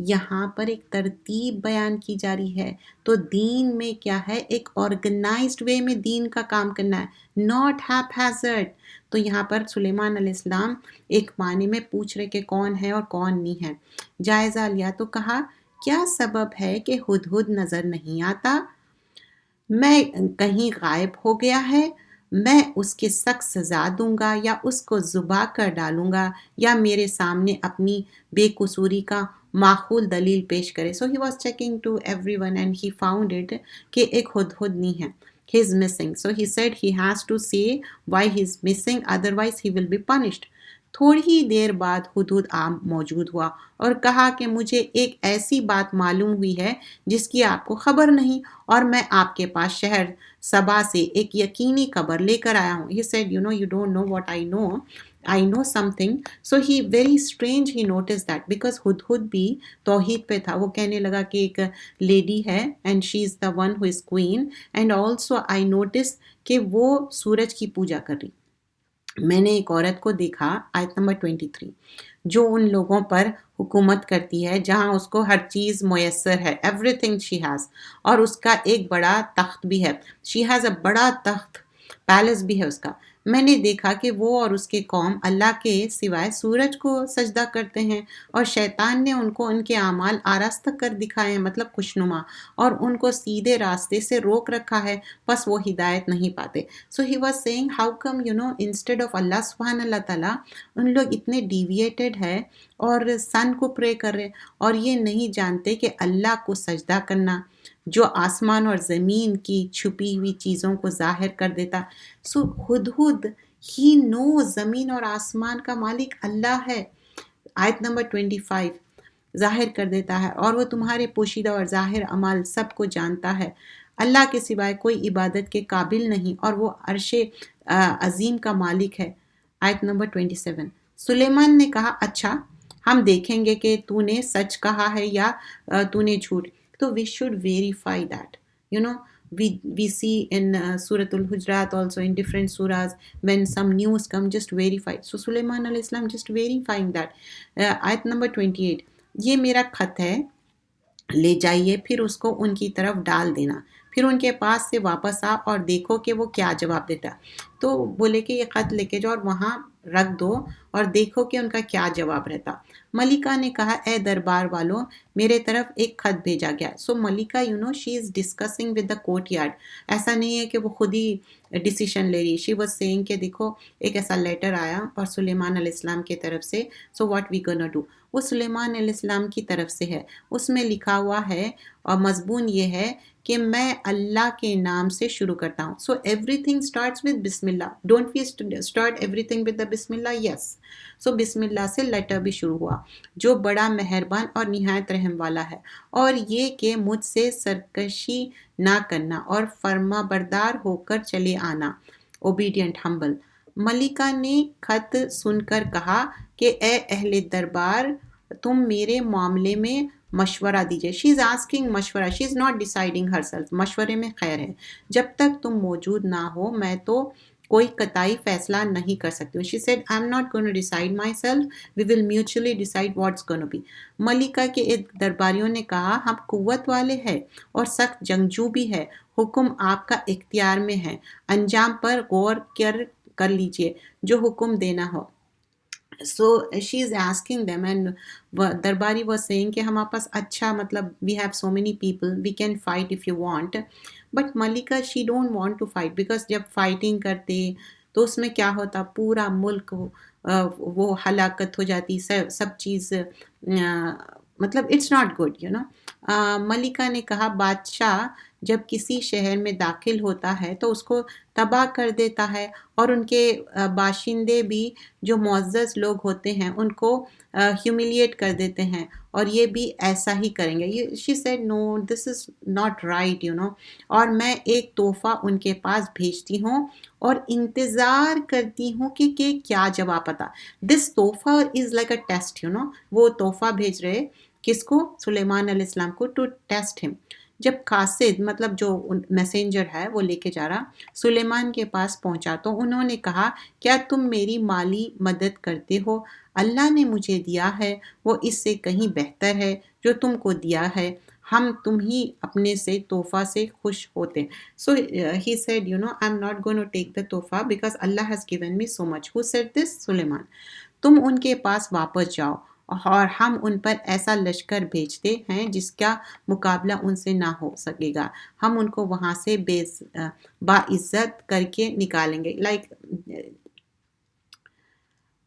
یہاں پر ایک ترتیب بیان کی جا رہی ہے۔ تو دین میں کیا ہے، ایک آرگنائزڈ وے میں دین کا کام کرنا ہے، ناٹ ہیپ ہیزرڈ۔ تو یہاں پر سلیمان علیہ السلام ایک معنی میں پوچھ رہے کہ کون ہے اور کون نہیں ہے۔ جائزہ لیا تو کہا کیا سبب ہے کہ ہدہد نظر نہیں آتا، میں کہیں غائب ہو گیا ہے، میں اس کے سخت سزا دوں گا یا اس کو ذبح کر ڈالوں گا، یا میرے سامنے اپنی بے قصوری کا معقول دلیل پیش کرے۔ So he was checking to every one and he found it کہ ایک ہدہد نہیں ہے، he is missing. So he said he has to see why he is missing, otherwise he will be punished. تھوڑی ہی دیر بعد ہدہد موجود ہوا اور کہا کہ مجھے ایک ایسی بات معلوم ہوئی ہے جس کی آپ کو خبر نہیں، اور میں آپ کے پاس شہر سبا سے ایک یقینی خبر لے کر آیا ہوں۔ He said, you don't know what I know. I know something. So he very strange he noticed that because ہدہد بھی توحید پہ تھا۔ وہ کہنے لگا کہ ایک لیڈی ہے and she is the one who is queen and also I noticed کہ وہ سورج کی پوجا کر رہی۔ میں نے ایک عورت کو دیکھا، آیت نمبر 23، جو ان لوگوں پر حکومت کرتی ہے جہاں اس کو ہر چیز میسر ہے، ایوری تھنگ شی ہیز، اور اس کا ایک بڑا تخت بھی ہے، شی ہیز اے بڑا تخت، پیلس بھی ہے اس کا۔ میں نے دیکھا کہ وہ اور اس کے قوم اللہ کے سوائے سورج کو سجدہ کرتے ہیں، اور شیطان نے ان کو ان کے اعمال آراستہ کر دکھائے ہیں، مطلب خوشنما، اور ان کو سیدھے راستے سے روک رکھا ہے، بس وہ ہدایت نہیں پاتے۔ So he was saying how come instead of Allah سبحان اللہ تعالیٰ ان لوگ اتنے ڈیویٹیڈ ہے اور سن کو پرے کر رہے، اور یہ نہیں جانتے کہ اللہ کو سجدہ کرنا جو آسمان اور زمین کی چھپی ہوئی چیزوں کو ظاہر کر دیتا۔ سو ہدہد ہی نو زمین اور آسمان کا مالک اللہ ہے۔ آیت نمبر 25 ظاہر کر دیتا ہے، اور وہ تمہارے پوشیدہ اور ظاہر اعمال سب کو جانتا ہے۔ اللہ کے سوائے کوئی عبادت کے قابل نہیں، اور وہ عرش عظیم کا مالک ہے۔ آیت نمبر 27 سلیمان نے کہا اچھا ہم دیکھیں گے کہ تو نے سچ کہا ہے یا تو نے جھوٹ۔ تو we should verify that. We see in Surah Al-Hujurat also in different surahs when some news come, just verify. So Sulaiman alayhi salam just verifying that. Ayat number 28 یہ میرا خط ہے، لے جائیے پھر اس کو ان کی طرف ڈال دینا، پھر ان کے پاس سے واپس آ اور دیکھو کہ وہ کیا جواب دیتا۔ تو بولے کہ یہ خط لے کے جاؤ اور وہاں رکھ دو اور دیکھو کہ ان کا کیا جواب رہتا۔ ملکہ نے کہا اے دربار والوں میرے طرف ایک خط بھیجا گیا۔ سو ملکہ she is discussing with the courtyard, ایسا نہیں ہے کہ وہ خود ہی ڈیسیشن لے رہی، شی واز سیئنگ کہ دیکھو ایک ایسا لیٹر آیا اور سلیمان علیہ السلام کی طرف سے، so what we gonna do, وہ سلیمان علیہ السلام کی طرف سے ہے، اس میں لکھا ہوا ہے اور مضمون یہ ہے کہ میں اللہ کے نام سے شروع کرتا ہوں۔ So everything starts with بسم اللہ، don't we start everything with the بسم اللہ؟ یس۔ سو بسم اللہ سے لیٹر بھی شروع ہوا، جو بڑا مہربان اور نہایت رحم والا ہے، اور یہ کہ مجھ سے سرکشی نہ کرنا اور فرما بردار ہو کر چلے آنا، اوبیڈینٹ ہمبل۔ ملکہ نے خط سن کر کہا کہ اے اہل دربار تم میرے معاملے میں مشورہ دیجئے۔ شی از آسکنگ مشورہ، شی از ناٹ ڈیسائیڈنگ ہر سیلف، مشورے میں خیر ہے۔ جب تک تم موجود نہ ہو میں تو کوئی قطعی فیصلہ نہیں کر سکتی ہوں۔ She said I am not going to decide myself, we will mutually decide what's gonna be. ملکہ کے درباریوں نے کہا ہم قوت والے ہیں اور سخت جنگجو بھی ہے، حکم آپ کا اختیار میں ہے، انجام پر غور کر لیجئے جو حکم دینا ہو۔ So she is asking them and Darbari was saying کہ ہمارے پاس اچھا مطلب we have so many people, we can fight if you want, but Malika she don't want to fight because جب فائٹنگ کرتے تو اس میں کیا ہوتا، پورا ملک وہ ہلاکت ہو جاتی، سب چیز مطلب اٹس ناٹ گڈ ملکہ نے کہا بادشاہ جب کسی شہر میں داخل ہوتا ہے تو اس کو تباہ کر دیتا ہے، اور ان کے باشندے بھی جو معزز لوگ ہوتے ہیں ان کو ہیوملیٹ کر دیتے ہیں، اور یہ بھی ایسا ہی کریں گے۔ She said no this is not right اور میں ایک تحفہ ان کے پاس بھیجتی ہوں اور انتظار کرتی ہوں کہ کیا جواب آتا۔ دس تحفہ از لائک اے ٹیسٹ وہ تحفہ بھیج رہے کس کو؟ سلیمان علیہ السلام کو، ٹو ٹیسٹ ہم۔ جب قاصد مطلب جو میسنجر ہے وہ لے کے جا رہا سلیمان کے پاس پہنچا تو انہوں نے کہا کیا تم میری مالی مدد کرتے ہو؟ اللہ نے مجھے دیا ہے وہ اس سے کہیں بہتر ہے جو تم کو دیا ہے، ہم تم ہی اپنے سے تحفہ سے خوش ہوتے۔ So he said I am not going to take the تحفہ because Allah has given me so much. Who said this? Sulaiman. تم ان کے پاس واپس جاؤ اور ہم ان پر ایسا لشکر بھیجتے ہیں جس کا مقابلہ ان سے نہ ہو سکے گا، ہم ان کو وہاں سے باعزت کر کے نکالیں گے،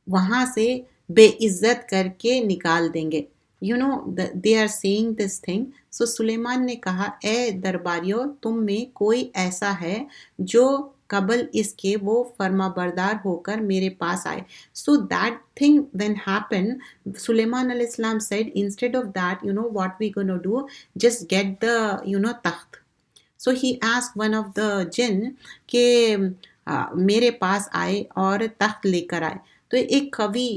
وہاں سے بے عزت کر کے نکال دیں گے۔ they are saying this thing. So سلیمان نے کہا اے درباریوں تم میں کوئی ایسا ہے جو قبل اس کے وہ فرما بردار ہو کر میرے پاس آئے۔ So that thing when happened, سلیمان علیہ السلام said instead of that, what we gonna do, just get the, تخت۔ So he asked one of the jinn کہ میرے پاس آئے اور تخت لے کر آئے۔ تو ایک قوی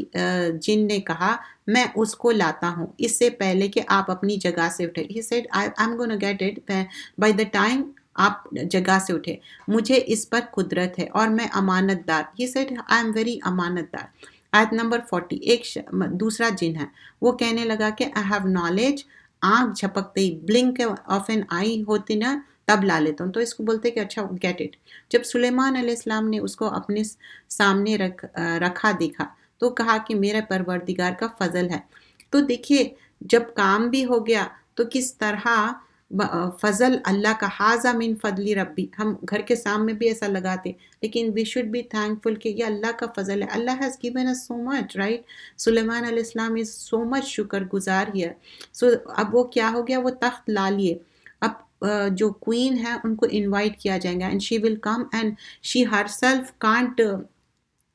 جن نے کہا میں اس کو لاتا ہوں اس سے پہلے کہ آپ اپنی جگہ سے اٹھے۔ He said I'm gonna get it by the time آپ جگہ سے اٹھے، مجھے اس پر قدرت ہے اور میں امانت دار۔ He said I am very امانت دار۔ آیت نمبر 40 ایک دوسرا جن ہے وہ کہنے لگا کہ I have knowledge، آنکھ جھپکتے ہی blink of an eye ہوتی نا تب لا لیتا ہوں. تو اس کو بولتے کہ اچھا گیٹ اٹ. جب سلیمان علیہ السلام نے اس کو اپنے سامنے رکھا دیکھا تو کہا کہ میرے پروردگار کا فضل ہے. تو دیکھیے جب کام بھی ہو گیا تو کس طرح فضل اللہ کا، حاذا من فضلی ربی. ہم گھر کے سامنے بھی ایسا لگاتے لیکن وی شوڈ بی تھینکفل کہ یہ اللہ کا فضل ہے. Allah has given us so much right. Sulaiman علیہ السلام از سو مچ شکر گزار ہی ہے. سو اب وہ کیا ہو گیا، وہ تخت لا لیے. اب جو کوئین ہے ان کو انوائٹ کیا جائے گا and she will come and she herself can't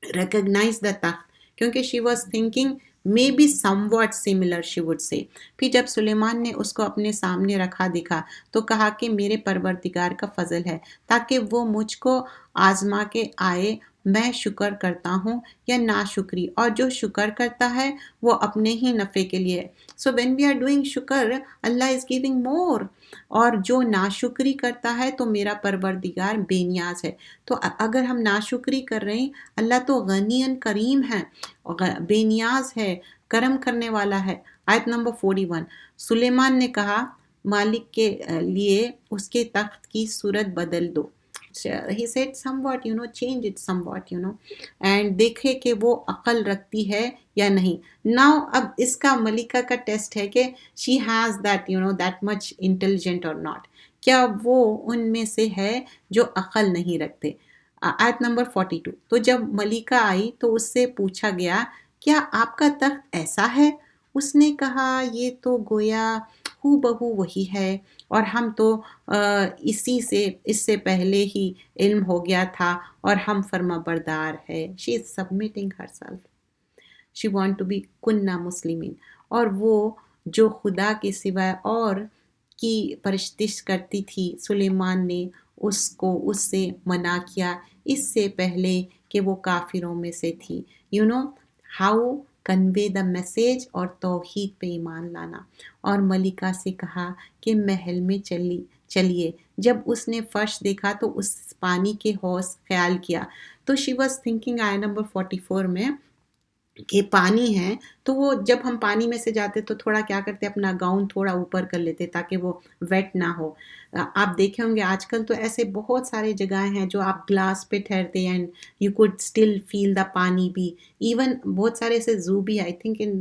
recognise the تخت کیونکہ she was thinking maybe somewhat similar she would say. پھر جب سلیمان نے اس کو اپنے سامنے رکھا دکھا تو کہا کہ میرے پروردگار کا فضل ہے تاکہ وہ مجھ کو آزما کے آئے میں شکر کرتا ہوں یا ناشکری، اور جو شکر کرتا ہے وہ اپنے ہی نفع کے لیے. So when we are doing shukr Allah is giving more, اور جو ناشکری کرتا ہے تو میرا پروردگار بے نیاز ہے. تو اگر ہم ناشکری کر رہے ہیں، اللہ تو غنی کریم ہے، بے نیاز ہے، کرم کرنے والا ہے. آیت نمبر 41 سلیمان نے کہا مالک کے لیے اس کے تخت کی صورت بدل دو. He said somewhat, change it somewhat, and دیکھے کہ وہ عقل رکھتی ہے یا نہیں. Now اب اس کا ملکہ کا ٹیسٹ ہے کہ she has that much intelligent or not. کیا وہ ان میں سے ہے جو عقل نہیں رکھتے. آیت نمبر 42 تو جب ملکہ آئی تو اس سے پوچھا گیا کیا آپ کا تخت ایسا ہے؟ اس نے کہا یہ تو گویا ہو بہو وہی ہے، اور ہم تو اس سے پہلے ہی علم ہو گیا تھا اور ہم فرما بردار ہے. She is submitting herself. She want to be کننا مسلمین. اور وہ جو خدا کے سوائے اور کی پرستش کرتی تھی سلیمان نے اس سے منع کیا اس سے پہلے کہ وہ کافروں میں سے تھی. ہاؤ کنوے دا میسیج، اور توحید پہ ایمان لانا. اور ملکہ سے کہا کہ محل میں چلیے. جب اس نے فرش دیکھا تو اس پانی کے حوض خیال کیا. تو شی واز تھنکنگ آیا نمبر 44 میں کہ پانی ہے تو وہ جب ہم پانی میں سے جاتے تو تھوڑا کیا کرتے اپنا گاؤن تھوڑا اوپر کر لیتے تاکہ وہ ویٹ نہ ہو. آپ دیکھے ہوں گے آج کل تو ایسے بہت سارے جگہیں ہیں جو آپ گلاس پہ ٹھہرتے and you could still feel the پانی بھی. ایون بہت سارے ایسے زو بھی آئی تھنک ان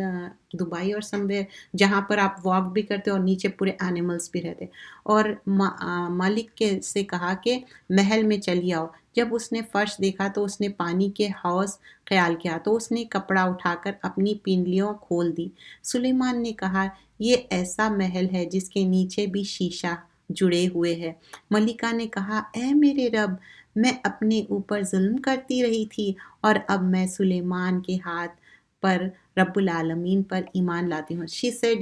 دبئی اور سم ویئر جہاں پر آپ واک بھی کرتے اور نیچے پورے اینیملس بھی رہتے. اور مالک سے کہا کہ محل میں چلی آؤ. جب اس نے فرش دیکھا تو اس نے پانی کے حوض خیال کیا تو اس نے کپڑا اٹھا کر اپنی پنڈلیوں کھول دی. سلیمان نے کہا یہ ایسا محل ہے جس کے نیچے بھی شیشہ جڑے ہوئے ہے. ملکہ نے کہا اے میرے رب، میں اپنے اوپر ظلم کرتی رہی تھی اور اب میں سلیمان کے ہاتھ پر رب العالمین پر ایمان لاتی ہوں. She said,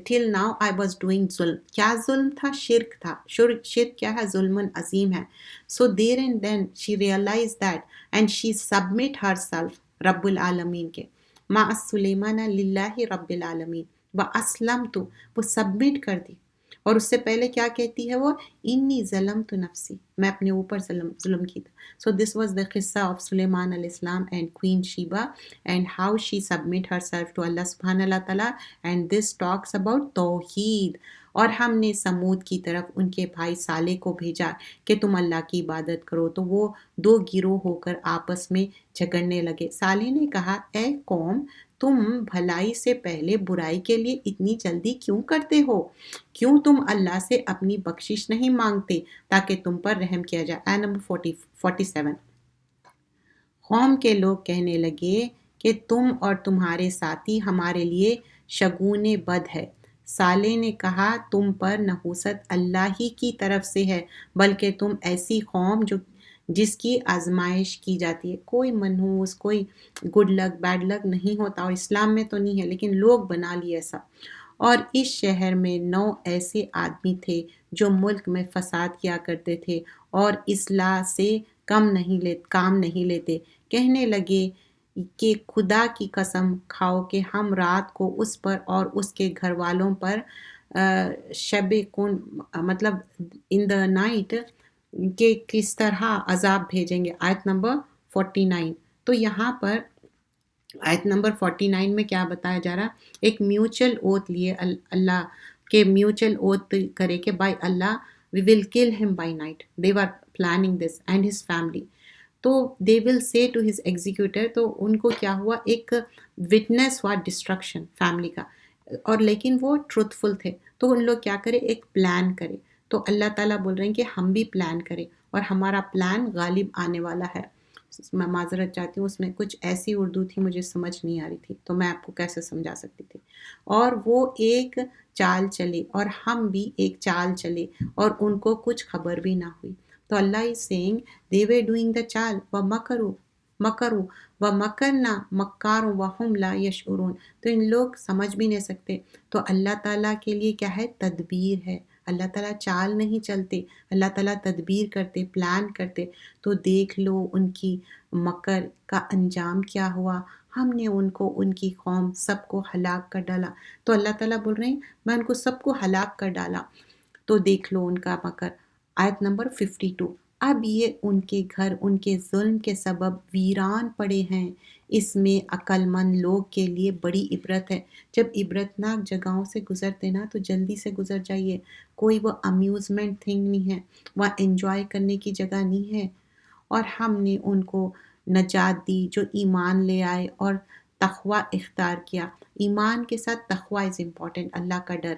till now I was doing ظلم. کیا ظلم تھا؟ شرک تھا. شرک کیا ہے؟ ظلم عظیم ہے. So there and then she realized that and she submit herself رب العالمین کے مع سلیمان للہ رب العالمین واسلمت. وہ سبمٹ کر دی. اور اس سے پہلے کیا کہتی ہے وہ؟ انی ظلمت نفسی، میں اپنے اوپر ظلم کی تھا. سو دس واز دا قصہ آف سلیمان علیہ السلام and queen Sheba and how she submit herself to Allah سبحانہ اللہ تعالیٰ. اینڈ دس ٹاکس اباؤٹ توحید. اور ہم نے سمود کی طرف ان کے بھائی صالح کو بھیجا کہ تم اللہ کی عبادت کرو تو وہ دو گروہ ہو کر آپس میں جھگڑنے لگے. صالح نے کہا اے قوم، تم بھلائی سے پہلے برائی کے لیے اتنی جلدی کیوں کرتے ہو؟ کیوں تم اللہ سے اپنی بخشش نہیں مانگتے تاکہ تم پر رحم کیا جائے. آیت نمبر 47 قوم کے لوگ کہنے لگے کہ تم اور تمہارے ساتھی ہمارے لیے شگون بد ہے. صالح نے کہا تم پر نحوست اللہ ہی کی طرف سے ہے، بلکہ تم ایسی قوم جس کی آزمائش کی جاتی ہے. کوئی منحوس، کوئی گڈ لک بیڈ لک نہیں ہوتا، اور اسلام میں تو نہیں ہے لیکن لوگ بنا لیے ایسا. اور اس شہر میں 9 ایسے آدمی تھے جو ملک میں فساد کیا کرتے تھے اور اصلاح سے کام نہیں لیتے. کہنے لگے کہ خدا کی قسم کھاؤ کہ ہم رات کو اس پر اور اس کے گھر والوں پر شب کن مطلب ان دا نائٹ کہ کس طرح عذاب بھیجیں گے. آیت نمبر 49 تو یہاں پر آیت نمبر 49 میں کیا بتایا جا رہا؟ ایک میوچل اوتھ لیے اللہ کے میوچل اوتھ کرے کہ by Allah we will kill him by night. They were planning this and his family. تو دے ول سے ٹو ہز ایگزیکیوٹر، تو ان کو کیا ہوا، ایک وٹنس ہوا ڈسٹرکشن فیملی کا، اور لیکن وہ ٹروتھ فل تھے، تو ان لوگ کیا کرے، ایک پلان کرے. تو اللہ تعالیٰ بول رہے ہیں کہ ہم بھی پلان کریں، اور ہمارا پلان غالب آنے والا ہے. میں معذرت چاہتی ہوں، اس میں کچھ ایسی اردو تھی مجھے سمجھ نہیں آ رہی تھی، تو میں آپ کو کیسے سمجھا سکتی تھی. اور وہ ایک چال چلے اور ہم بھی ایک چال چلے، اور ان کو کچھ خبر بھی نہ ہوئی. تو اللہ is saying they were doing the چال مکرو و مکرنا مکار وہم لا یشعرون. تو ان لوگ سمجھ بھی نہیں سکتے. تو اللہ تعالیٰ کے لیے کیا ہے، تدبیر ہے. اللہ تعالیٰ چال نہیں چلتے، اللہ تعالیٰ تدبیر کرتے، پلان کرتے. تو دیکھ لو ان کی مکر کا انجام کیا ہوا. ہم نے ان کو، ان کی قوم سب کو ہلاک کر ڈالا. تو اللہ تعالیٰ بول رہے ہیں میں ان کو سب کو ہلاک کر ڈالا. تو دیکھ لو ان کا مکر. آیت نمبر 52. اب یہ ان کے گھر ان کے ظلم کے سبب ویران پڑے ہیں. اس میں عقل مند لوگ کے لیے بڑی عبرت ہے. جب عبرتناک جگہوں سے گزرتے نا تو جلدی سے گزر جائیے. کوئی وہ امیوزمنٹ تھنگ نہیں ہے، وہاں انجوائے کرنے کی جگہ نہیں ہے. اور ہم نے ان کو نجات دی جو ایمان لے آئے اور تقوی اختیار کیا. ایمان کے ساتھ تقوی از امپورٹنٹ، اللہ کا ڈر.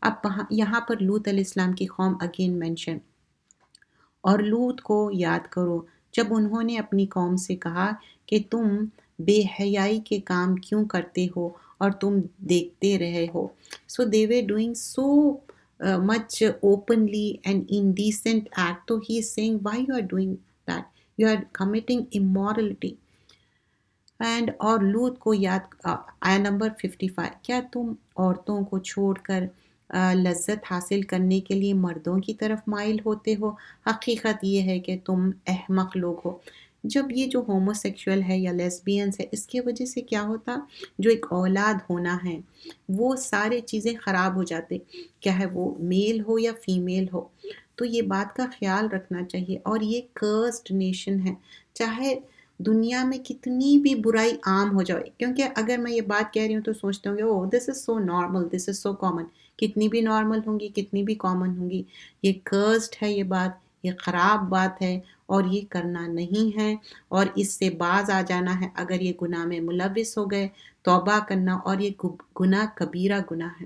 اب یہاں پر لوط علیہ السلام کی قوم اگین مینشن. اور لوط کو یاد کرو جب انہوں نے اپنی قوم سے کہا کہ تم بے حیائی کے کام کیوں کرتے ہو اور تم دیکھتے رہے ہو. سو دے were doing so much openly and indecent act. تو he is saying why you are doing that, you are committing immorality. And اور لوط کو یاد، آیا نمبر 55. کیا تم عورتوں کو چھوڑ کر لذت حاصل کرنے کے لیے مردوں کی طرف مائل ہوتے ہو؟ حقیقت یہ ہے کہ تم احمق لوگ ہو. جب یہ جو ہومو سیکشول ہے یا لیسبینس ہے، اس کی وجہ سے کیا ہوتا، جو ایک اولاد ہونا ہے وہ سارے چیزیں خراب ہو جاتے، کیا ہے وہ میل ہو یا فیمیل ہو. تو یہ بات کا خیال رکھنا چاہیے. اور یہ کرسڈ نیشن ہے، چاہے دنیا میں کتنی بھی برائی عام ہو جائے. کیونکہ اگر میں یہ بات کہہ رہی ہوں تو سوچتے ہوں گے او دس از سو نارمل، دس از سو کامن. کتنی بھی نارمل ہوں گی، کتنی بھی کامن ہوں گی، یہ کرسڈ ہے، یہ بات، یہ خراب بات ہے، اور یہ کرنا نہیں ہے. اور اس سے باز آ جانا ہے. اگر یہ گناہ میں ملوث ہو گئے، توبہ کرنا. اور یہ گناہ کبیرہ گناہ ہے،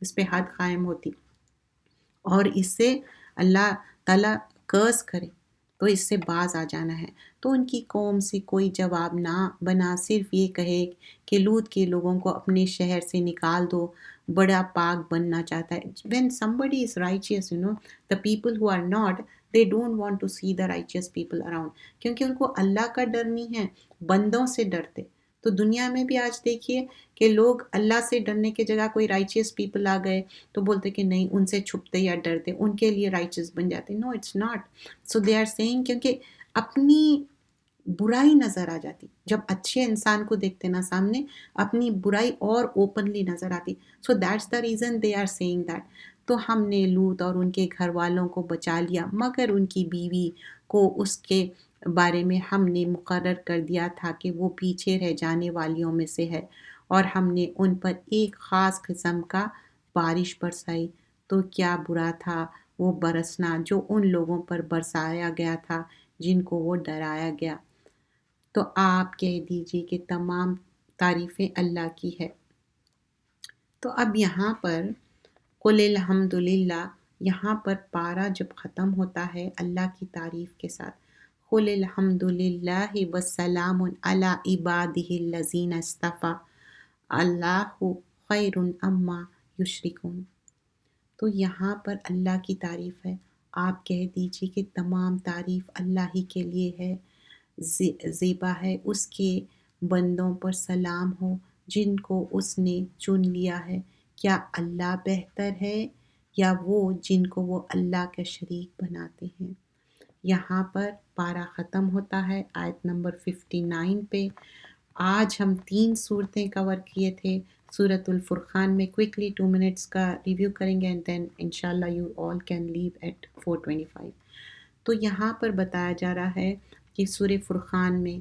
اس پہ حد قائم ہوتی. اور اس سے اللہ تعالیٰ کرس کرے تو اس سے باز آ جانا ہے. تو ان کی قوم سے کوئی جواب نہ بنا، صرف یہ کہے کہ لوط کے لوگوں کو اپنے شہر سے نکال دو، بڑا پاک بننا چاہتا ہے. when somebody is righteous, the people who are not, they don't want to see the righteous people around. کیونکہ ان کو اللہ کا ڈر نہیں ہے، بندوں سے ڈرتے. تو دنیا میں بھی آج دیکھیے کہ لوگ اللہ سے ڈرنے کی جگہ کوئی رائچیس پیپل آ گئے تو بولتے کہ نہیں، ان سے چھپتے یا ڈرتے، ان کے لیے رائچیس بن جاتے. No it's not. So they are saying, کیونکہ اپنی برائی نظر آ جاتی. جب اچھے انسان کو دیکھتے نا سامنے، اپنی برائی اور اوپنلی نظر آتی. So that's the reason they are seeing that. تو ہم نے لوط اور ان کے گھر والوں کو بچا لیا، مگر ان کی بیوی کو اس کے بارے میں ہم نے مقرر کر دیا تھا کہ وہ پیچھے رہ جانے والیوں میں سے ہے. اور ہم نے ان پر ایک خاص قسم کا بارش برسائی. تو کیا برا تھا وہ برسنا جو ان لوگوں پر برسایا گیا تھا جن کو وہ ڈرایا گیا. تو آپ کہہ دیجئے کہ تمام تعریفیں اللہ کی ہے. تو اب یہاں پر قل الحمدللہ، یہاں پر پارہ جب ختم ہوتا ہے اللہ کی تعریف کے ساتھ، قل الحمدللہ والسلام علی عبادہ الذین اصطفی اللہ خیر اما یشرکون. تو یہاں پر اللہ کی تعریف ہے. آپ کہہ دیجئے کہ تمام تعریف اللہ ہی کے لیے ہے، زیبا ہے. اس کے بندوں پر سلام ہو جن کو اس نے چن لیا ہے. کیا اللہ بہتر ہے یا وہ جن کو وہ اللہ کا شریک بناتے ہیں. یہاں پر پارہ ختم ہوتا ہے آیت نمبر 59 پہ. آج ہم 3 صورتیں کور کیے تھے. سورۃ الفرقان میں کوئکلی 2 منٹس کا ریویو کریں گے and then inshallah you all can leave at 4:25. تو یہاں پر بتایا جا رہا ہے کہ سورہ فرقان میں،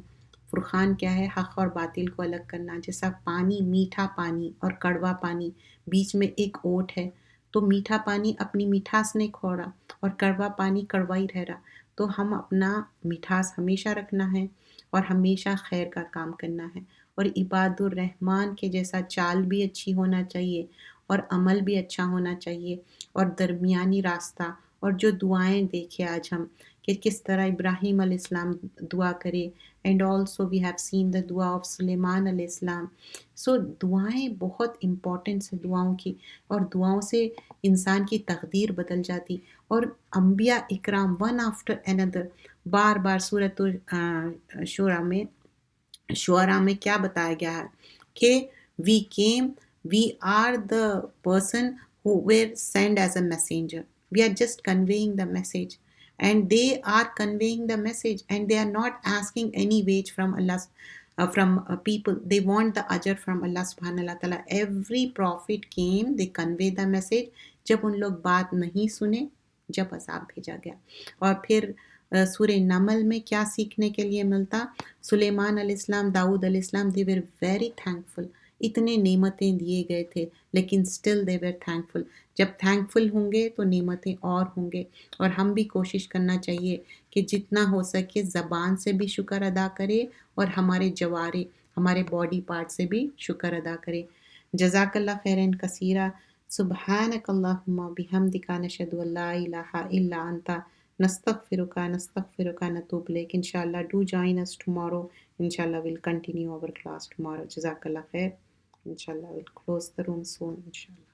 فرقان کیا ہے، حق اور باطل کو الگ کرنا. جیسا پانی، میٹھا پانی اور کڑوا پانی، بیچ میں ایک اوٹ ہے. تو میٹھا پانی اپنی مٹھاس نہیں کھو رہا اور کڑوا پانی کڑوا ہی رہ رہا. تو ہم اپنا مٹھاس ہمیشہ رکھنا ہے اور ہمیشہ خیر کا کام کرنا ہے، اور عباد الرحمن کے جیسا چال بھی اچھی ہونا چاہیے اور عمل بھی اچھا ہونا چاہیے اور درمیانی راستہ. اور جو دعائیں دیکھے آج ہم کہ کس طرح ابراہیم علیہ السلام دعا کرے، and also we have seen the دعا آف سلیمان علیہ السلام. سو دعائیں بہت امپورٹنس ہے دعاؤں کی، اور دعاؤں سے انسان کی تقدیر بدل جاتی. اور انبیاء اکرام ون آفٹر اندر بار بار سورۃ شعراء میں کیا بتایا گیا ہے کہ we came we are the person who were sent as a messenger. We are just conveying the message, and they are conveying the message, and they are not asking any wage from Allah, from people. They want the ajr from Allah subhanahu wa ta'ala. Every prophet came, they convey the message. جب ان لوگ بات نہیں سنے، جب عذاب بھیجا گیا. اور پھر سورہ نمل میں کیا سیکھنے کے لیے ملتا؟ سلیمان علیہ السلام، داؤد علیہ السلام، they were very thankful. اتنے نعمتیں دیے گئے تھے لیکن still they were thankful. جب thankful ہوں گے تو نعمتیں اور ہوں گے. اور ہم بھی کوشش کرنا چاہیے کہ جتنا ہو سکے زبان سے بھی شکر ادا کرے اور ہمارے جوارے، ہمارے باڈی پارٹ سے بھی شکر ادا کرے. جزاک اللہ خیرن کثیرہ. سبحانک اللہم بحمدک نشہد ان لا الہ الا انت نستغفرک نتوب الیک. انشاءاللہ do join us tomorrow. Inshallah we'll continue our class tomorrow. Jazakallah khair. Inshallah we'll close the room soon. Inshallah.